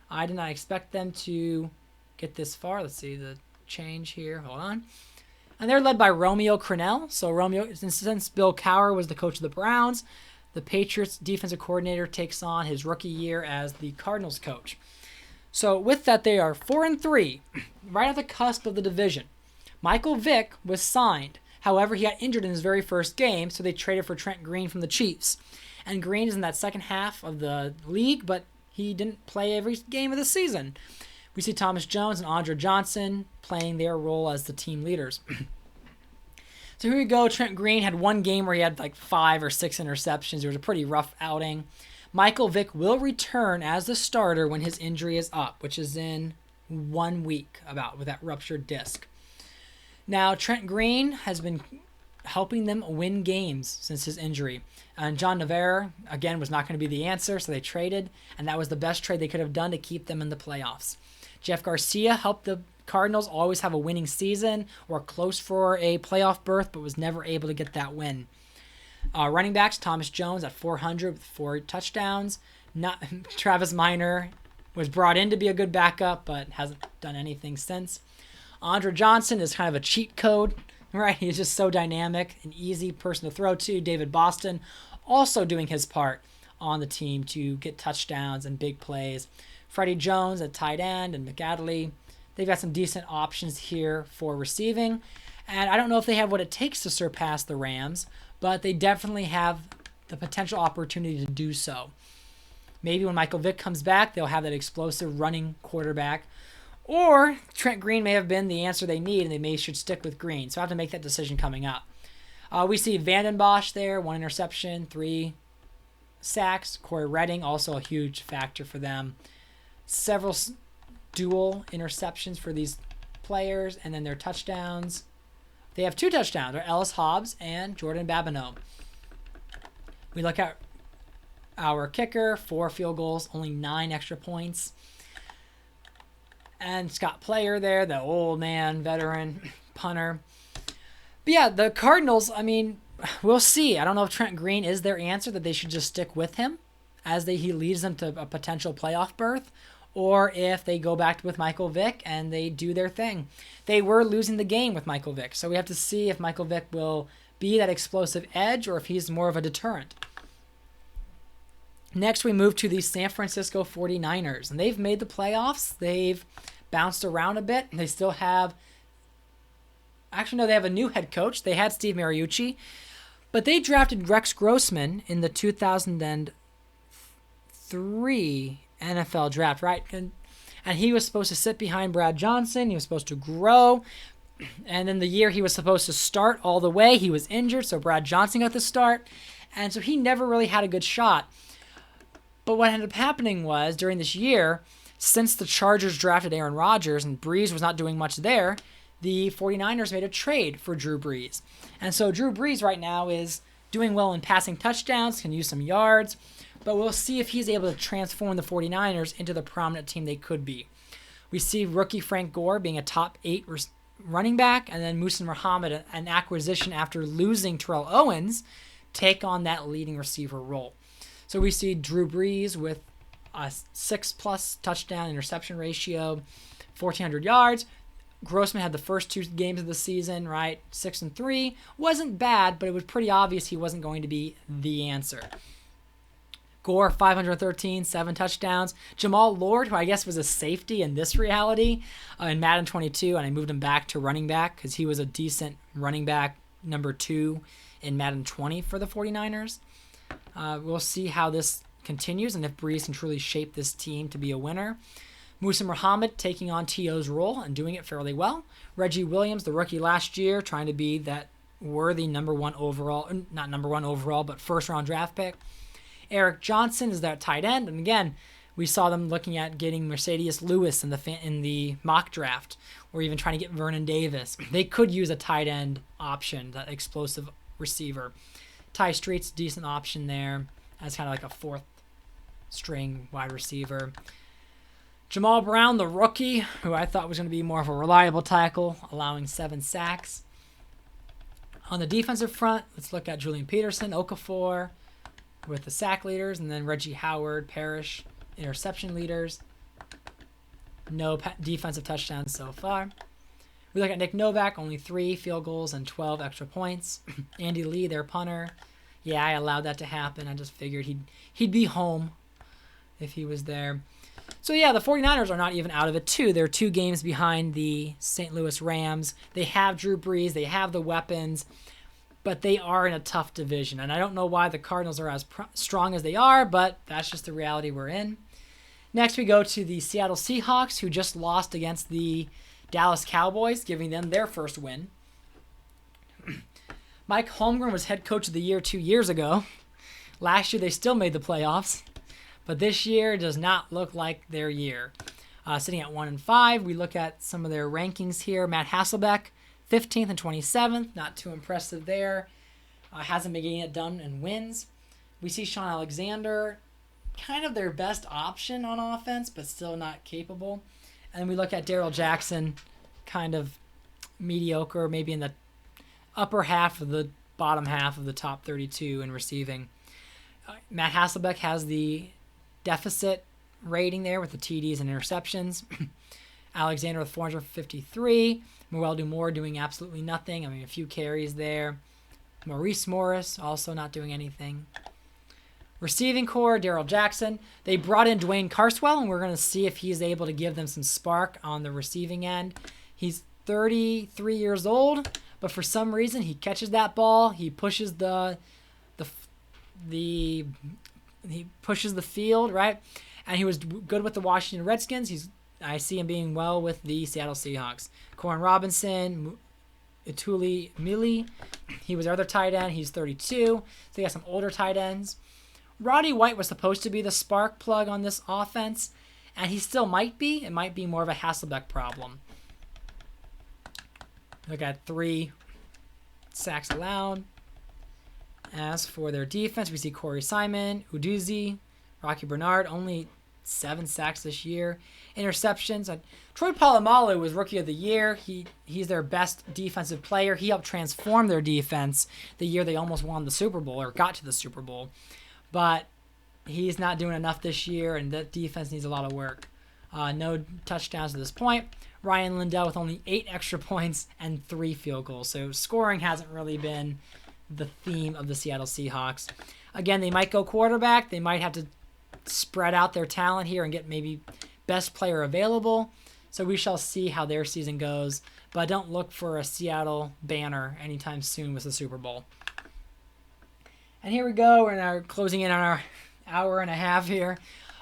I did not expect them to get this far. Let's see the change here. Hold on. And they're led by Romeo Crennel. So Romeo, since Bill Cowher was the coach of the Browns, the Patriots defensive coordinator takes on his rookie year as the Cardinals coach. So with that, they are 4-3, right at the cusp of the division. Michael Vick was signed. However, he got injured in his very first game, so they traded for Trent Green from the Chiefs. And Green is in that second half of the league, but he didn't play every game of the season. We see Thomas Jones and Andre Johnson playing their role as the team leaders. So here we go. Trent Green had one game where he had like 5 or 6 interceptions. It was a pretty rough outing. Michael Vick will return as the starter when his injury is up, which is in 1 week about with that ruptured disc. Now, Trent Green has been helping them win games since his injury. And John Navarre, again, was not going to be the answer, so they traded, and that was the best trade they could have done to keep them in the playoffs. Jeff Garcia helped the Cardinals always have a winning season or close for a playoff berth, but was never able to get that win. Running backs, Thomas Jones at 400 with 4 touchdowns. Travis Minor was brought in to be a good backup, but hasn't done anything since. Andre Johnson is kind of a cheat code, right? He's just so dynamic, an easy person to throw to. David Boston also doing his part on the team to get touchdowns and big plays. Freddie Jones at tight end and McAdley. They've got some decent options here for receiving. And I don't know if they have what it takes to surpass the Rams, but they definitely have the potential opportunity to do so. Maybe when Michael Vick comes back, they'll have that explosive running quarterback. Or Trent Green may have been the answer they need, and they should stick with Green. So I have to make that decision coming up. We see Vanden Bosch there, 1 interception, 3 sacks. Corey Redding, also a huge factor for them. Several dual interceptions for these players, and then their touchdowns. They have 2 touchdowns. They're Ellis Hobbs and Jordan Babineau. We look at our kicker, 4 field goals, only 9 extra points. And Scott Player there, the old man, veteran, punter. But yeah, the Cardinals, I mean, we'll see. I don't know if Trent Green is their answer, that they should just stick with him as he leads them to a potential playoff berth, or if they go back with Michael Vick and they do their thing. They were losing the game with Michael Vick, so we have to see if Michael Vick will be that explosive edge or if he's more of a deterrent. Next, we move to the San Francisco 49ers, and they've made the playoffs. They've bounced around a bit. They still have... Actually, no, they have a new head coach. They had Steve Mariucci, but they drafted Rex Grossman in the 2003 NFL draft, right? And he was supposed to sit behind Brad Johnson. He was supposed to grow. And then the year he was supposed to start all the way, he was injured, so Brad Johnson got the start. And so he never really had a good shot. But what ended up happening was, during this year, since the Chargers drafted Aaron Rodgers and Brees was not doing much there, the 49ers made a trade for Drew Brees. And so Drew Brees right now is doing well in passing touchdowns, can use some yards, but we'll see if he's able to transform the 49ers into the prominent team they could be. We see rookie Frank Gore being a top 8 running back, and then Muhsin Muhammad, an acquisition after losing Terrell Owens, take on that leading receiver role. So we see Drew Brees with a 6+ touchdown interception ratio, 1,400 yards. Grossman had the first 2 games of the season, right? 6-3. Wasn't bad, but it was pretty obvious he wasn't going to be the answer. Gore, 513, 7 touchdowns. Jamal Lord, who I guess was a safety in this reality, in Madden 22, and I moved him back to running back because he was a decent running back, number 2 in Madden 20 for the 49ers. We'll see how this continues and if Brees can truly shape this team to be a winner. Muhsin Muhammad taking on T.O.'s role and doing it fairly well. Reggie Williams, the rookie last year, trying to be that worthy not number one overall, but first-round draft pick. Eric Johnson is that tight end. And again, We saw them looking at getting Mercedes Lewis in the mock draft, or even trying to get Vernon Davis. They could use a tight end option, that explosive receiver. Ty Street's a decent option there as kind of like a fourth string wide receiver. Jamal Brown, the rookie, who I thought was going to be more of a reliable tackle, allowing 7 sacks. On the defensive front, let's look at Julian Peterson, Okafor with the sack leaders, and then Reggie Howard, Parrish, interception leaders. No defensive touchdowns so far. We look at Nick Novak, only 3 field goals and 12 extra points. Andy Lee, their punter. Yeah, I allowed that to happen. I just figured he'd be home if he was there. So yeah, the 49ers are not even out of it too. They're 2 games behind the St. Louis Rams. They have Drew Brees. They have the weapons. But they are in a tough division. And I don't know why the Cardinals are as strong as they are, but that's just the reality we're in. Next, we go to the Seattle Seahawks, who just lost against the Dallas Cowboys, giving them their first win. Mike Holmgren was head coach of the year 2 years ago. Last year, they still made the playoffs. But this year does not look like their year. Sitting at 1-5, we look at some of their rankings here. Matt Hasselbeck, 15th and 27th. Not too impressive there. Hasn't been getting it done in wins. We see Sean Alexander, kind of their best option on offense, but still not capable. And then we look at Darrell Jackson, kind of mediocre, maybe in the upper half of the bottom half of the top 32 in receiving. Matt Hasselbeck has the deficit rating there with the TDs and interceptions. Alexander with 453. Moel Dumore doing absolutely nothing. I mean, a few carries there. Maurice Morris also not doing anything. Receiving core, Darrell Jackson. They brought in Dwayne Carswell, and we're going to see if he's able to give them some spark on the receiving end. He's 33 years old, but for some reason he catches that ball. He pushes he pushes the field, right? And he was good with the Washington Redskins. I see him being well with the Seattle Seahawks. Corn Robinson, Ituli Mili, he was their other tight end. He's 32. So they got some older tight ends. Roddy White was supposed to be the spark plug on this offense, and he still might be. It might be more of a Hasselbeck problem. Look at 3 sacks allowed. As for their defense, we see Corey Simon, Uduzi, Rocky Bernard, only 7 sacks this year. Interceptions. Troy Polamalu was Rookie of the Year. He's their best defensive player. He helped transform their defense the year they almost won the Super Bowl or got to the Super Bowl. But he's not doing enough this year, and that defense needs a lot of work. No touchdowns at this point. Ryan Lindell with only 8 extra points and 3 field goals. So scoring hasn't really been the theme of the Seattle Seahawks. Again, they might go quarterback. They might have to spread out their talent here and get maybe best player available. So we shall see how their season goes. But don't look for a Seattle banner anytime soon with the Super Bowl. And here we go. We're now closing in on our hour and a half here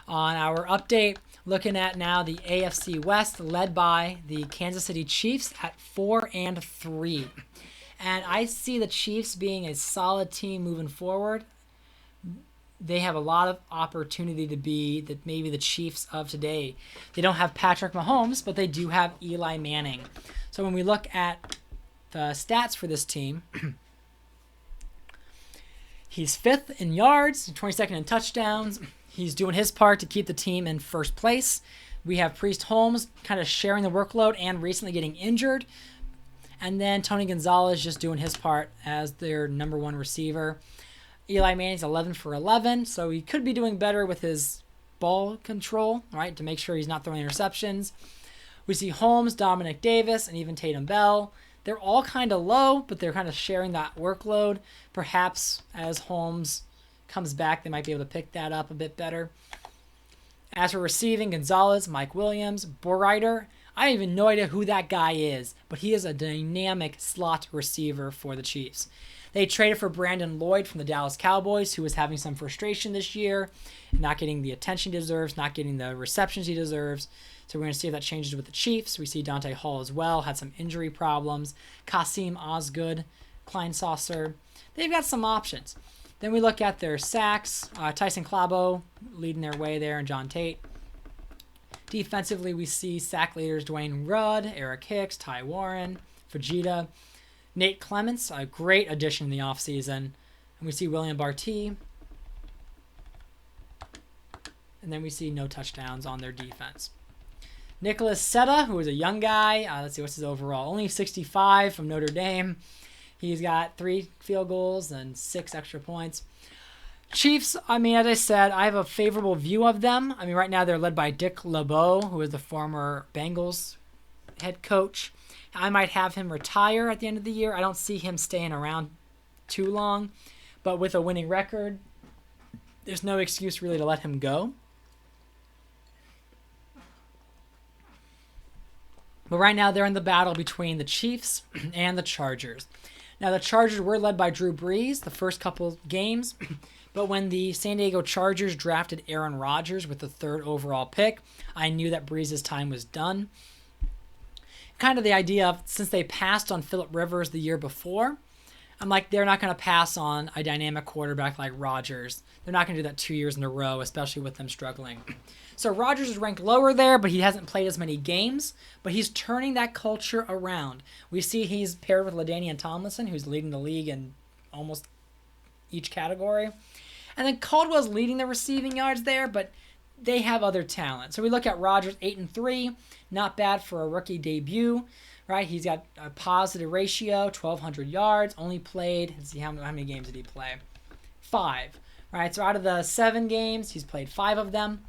on our update. Looking at now the AFC West, led by the Kansas City Chiefs at 4-3. And I see the Chiefs being a solid team moving forward. They have a lot of opportunity to be maybe the Chiefs of today. They don't have Patrick Mahomes, but they do have Eli Manning. So when we look at the stats for this team, he's 5th in yards, 22nd in touchdowns. He's doing his part to keep the team in first place. We have Priest Holmes kind of sharing the workload and recently getting injured. And then Tony Gonzalez just doing his part as their number 1 receiver. Eli Manning's 11 for 11, so he could be doing better with his ball control, right, to make sure he's not throwing interceptions. We see Holmes, Dominic Davis, and even Tatum Bell. They're all kind of low, but they're kind of sharing that workload. Perhaps as Holmes comes back, they might be able to pick that up a bit better. As for receiving, Gonzalez, Mike Williams, Borreiter, I have even no idea who that guy is, but he is a dynamic slot receiver for the Chiefs. They traded for Brandon Lloyd from the Dallas Cowboys, who was having some frustration this year, not getting the attention he deserves, not getting the receptions he deserves. So we're going to see if that changes with the Chiefs. We see Dante Hall as well, had some injury problems. Kasim Osgood, Klein Saucer. They've got some options. Then we look at their sacks. Tyson Clabo leading their way there, and John Tate. Defensively, we see sack leaders Dwayne Rudd, Eric Hicks, Ty Warren, Fajita, Nate Clements, a great addition in the offseason. And we see William Barty. And then we see no touchdowns on their defense. Nicholas Seta, who is a young guy. Let's see, what's his overall? Only 65 from Notre Dame. He's got 3 field goals and 6 extra points. Chiefs, I mean, as I said, I have a favorable view of them. I mean, right now they're led by Dick LeBeau, who is the former Bengals head coach. I might have him retire at the end of the year. I don't see him staying around too long. But with a winning record, there's no excuse really to let him go. But right now they're in the battle between the Chiefs and the Chargers. Now the Chargers were led by Drew Brees the first couple games, but when the San Diego Chargers drafted Aaron Rodgers with the 3rd overall pick, I knew that Brees' time was done. Kind of the idea of, since they passed on Phillip Rivers the year before, I'm like, they're not going to pass on a dynamic quarterback like Rodgers. They're not going to do that 2 years in a row, especially with them struggling. So Rodgers is ranked lower there, but he hasn't played as many games. But he's turning that culture around. We see he's paired with LaDainian Tomlinson, who's leading the league in almost each category. And then Caldwell's leading the receiving yards there, but they have other talent. So we look at Rodgers, 8-3, not bad for a rookie debut, right? He's got a positive ratio, 1,200 yards, only played, let's see, how many games did he play? 5, right? So out of the 7 games, he's played 5 of them.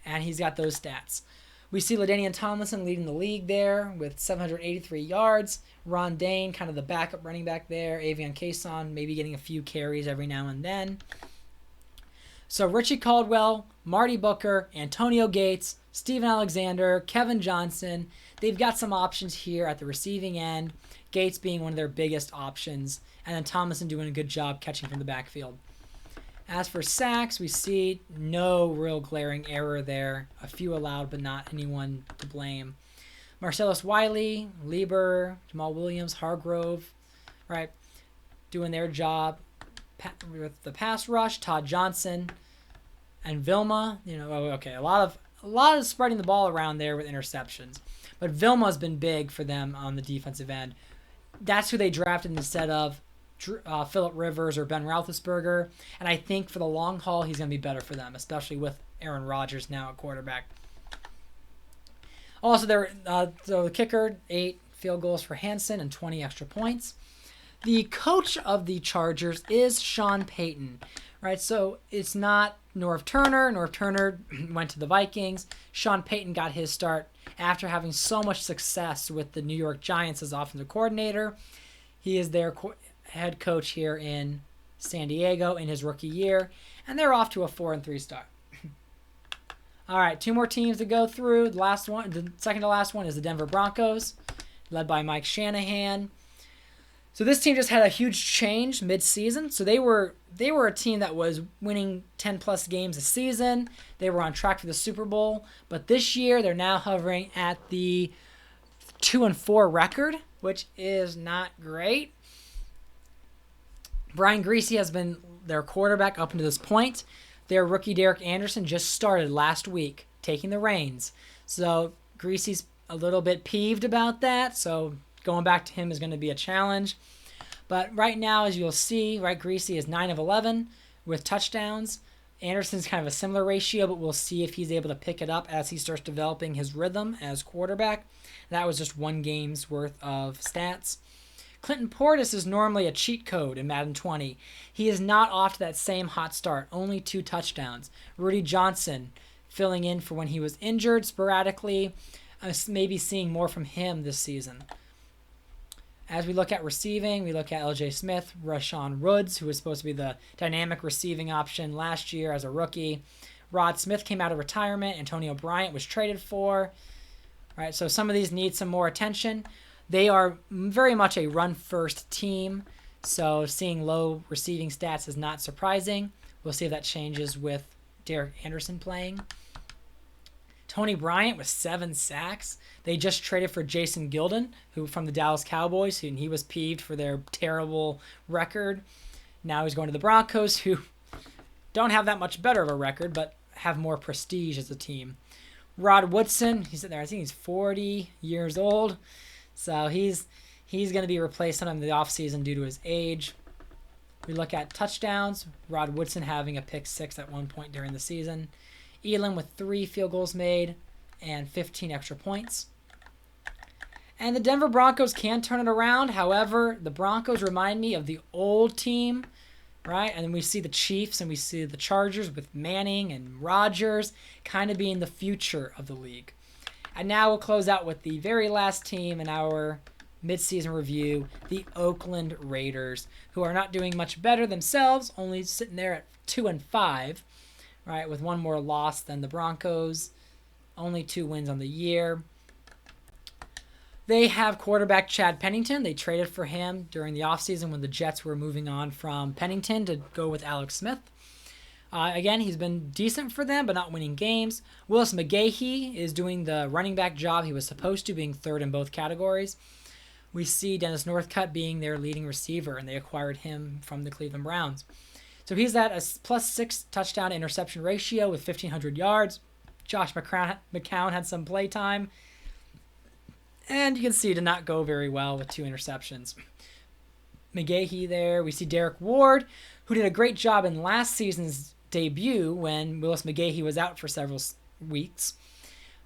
And he's got those stats. We see LaDainian Tomlinson leading the league there with 783 yards. Ron Dane, kind of the backup running back there. Avian Cason, maybe getting a few carries every now and then. So Richie Caldwell, Marty Booker, Antonio Gates, Steven Alexander, Kevin Johnson. They've got some options here at the receiving end. Gates being one of their biggest options. And then Tomlinson doing a good job catching from the backfield. As for sacks, we see no real glaring error there. A few allowed, but not anyone to blame. Marcellus Wiley, Lieber, Jamal Williams, Hargrove, right, doing their job with the pass rush. Todd Johnson and Vilma, a lot of spreading the ball around there with interceptions. But Vilma's been big for them on the defensive end. That's who they drafted instead of Phillip Rivers or Ben Roethlisberger, and I think for the long haul he's going to be better for them, especially with Aaron Rodgers now at quarterback. Also, the kicker, 8 field goals for Hansen and 20 extra points. The coach of the Chargers is Sean Payton, right? So it's not Norv Turner. Norv Turner went to the Vikings. Sean Payton got his start after having so much success with the New York Giants as offensive coordinator. He is their head coach here in San Diego in his rookie year, and they're off to a 4-3 start. All right, 2 more teams to go through. The second to last one is the Denver Broncos, led by Mike Shanahan. So this team just had a huge change mid-season. So they were a team that was winning 10-plus games a season. They were on track for the Super Bowl, but this year they're now hovering at the 2-4 record, which is not great. Brian Griese has been their quarterback up until this point. Their rookie Derek Anderson just started last week, taking the reins. So Griese's a little bit peeved about that, so going back to him is going to be a challenge. But right now, as you'll see, right, Griese is 9 of 11 with touchdowns. Anderson's kind of a similar ratio, but we'll see if he's able to pick it up as he starts developing his rhythm as quarterback. That was just 1 game's worth of stats. Clinton Portis is normally a cheat code in Madden 20. He is not off to that same hot start, only 2 touchdowns. Rudy Johnson filling in for when he was injured sporadically. Maybe seeing more from him this season. As we look at receiving, we look at LJ Smith, Rashawn Woods, who was supposed to be the dynamic receiving option last year as a rookie. Rod Smith came out of retirement. Antonio Bryant was traded for. All right, so some of these need some more attention. They are very much a run-first team, so seeing low receiving stats is not surprising. We'll see if that changes with Derek Anderson playing. Tony Bryant with 7 sacks. They just traded for Jason Gilden, who from the Dallas Cowboys, and he was peeved for their terrible record. Now he's going to the Broncos, who don't have that much better of a record, but have more prestige as a team. Rod Woodson, he's there. I think he's 40 years old, so he's going to be replaced sometime in the offseason due to his age. We look at touchdowns. Rod Woodson having a pick 6 at one point during the season. Elam with 3 field goals made and 15 extra points. And the Denver Broncos can turn it around. However, the Broncos remind me of the old team, right? And then we see the Chiefs and we see the Chargers with Manning and Rodgers kind of being the future of the league. And now we'll close out with the very last team in our midseason review, the Oakland Raiders, who are not doing much better themselves, only sitting there at 2-5, right, with one more loss than the Broncos, only 2 wins on the year. They have quarterback Chad Pennington. They traded for him during the offseason when the Jets were moving on from Pennington to go with Alex Smith. Again, he's been decent for them, but not winning games. Willis McGahee is doing the running back job he was supposed to, being third in both categories. We see Dennis Northcutt being their leading receiver, and they acquired him from the Cleveland Browns. So he's at a +6 touchdown to interception ratio with 1,500 yards. Josh McCown had some play time. And you can see it did not go very well with 2 interceptions. McGahee there. We see Derek Ward, who did a great job in last season's debut when Willis McGahee was out for several weeks.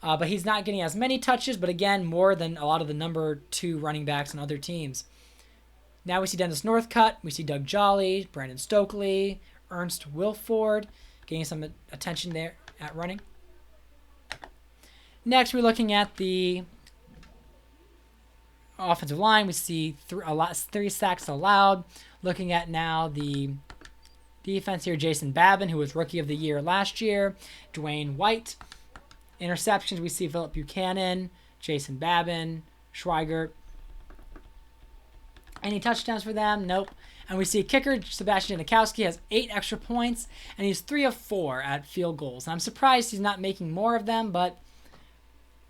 But he's not getting as many touches, but again, more than a lot of the number 2 running backs on other teams. Now we see Dennis Northcutt. We see Doug Jolly, Brandon Stokely, Ernst Wilford getting some attention there at running. Next, we're looking at the offensive line. We see 3 sacks allowed. Looking at now the defense here, Jason Babin, who was Rookie of the Year last year. Dwayne White. Interceptions, we see Phillip Buchanan, Jason Babin, Schweigert. Any touchdowns for them? Nope. And we see kicker Sebastian Janikowski has 8 extra points, and he's 3 of 4 at field goals. And I'm surprised he's not making more of them, but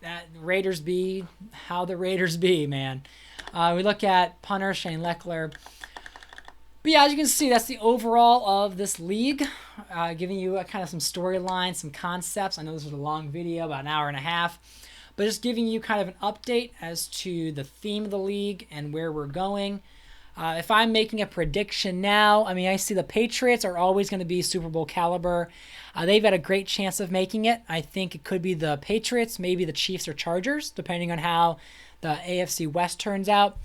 that Raiders be how the Raiders be, man. We look at punter Shane Leckler. But yeah, as you can see, that's the overall of this league, giving you kind of some storylines, some concepts. I know this was a long video, about an hour and a half, but just giving you kind of an update as to the theme of the league and where we're going. If I'm making a prediction now, I mean, I see the Patriots are always going to be Super Bowl caliber. They've got a great chance of making it. I think it could be the Patriots, maybe the Chiefs or Chargers, depending on how the AFC West turns out.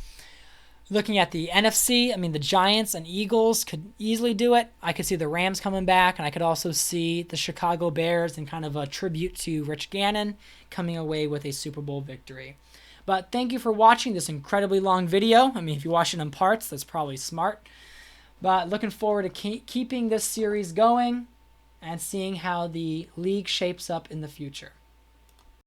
Looking at the NFC, I mean, the Giants and Eagles could easily do it. I could see the Rams coming back, and I could also see the Chicago Bears in kind of a tribute to Rich Gannon coming away with a Super Bowl victory. But thank you for watching this incredibly long video. I mean, if you watch it in parts, that's probably smart. But looking forward to keeping this series going and seeing how the league shapes up in the future.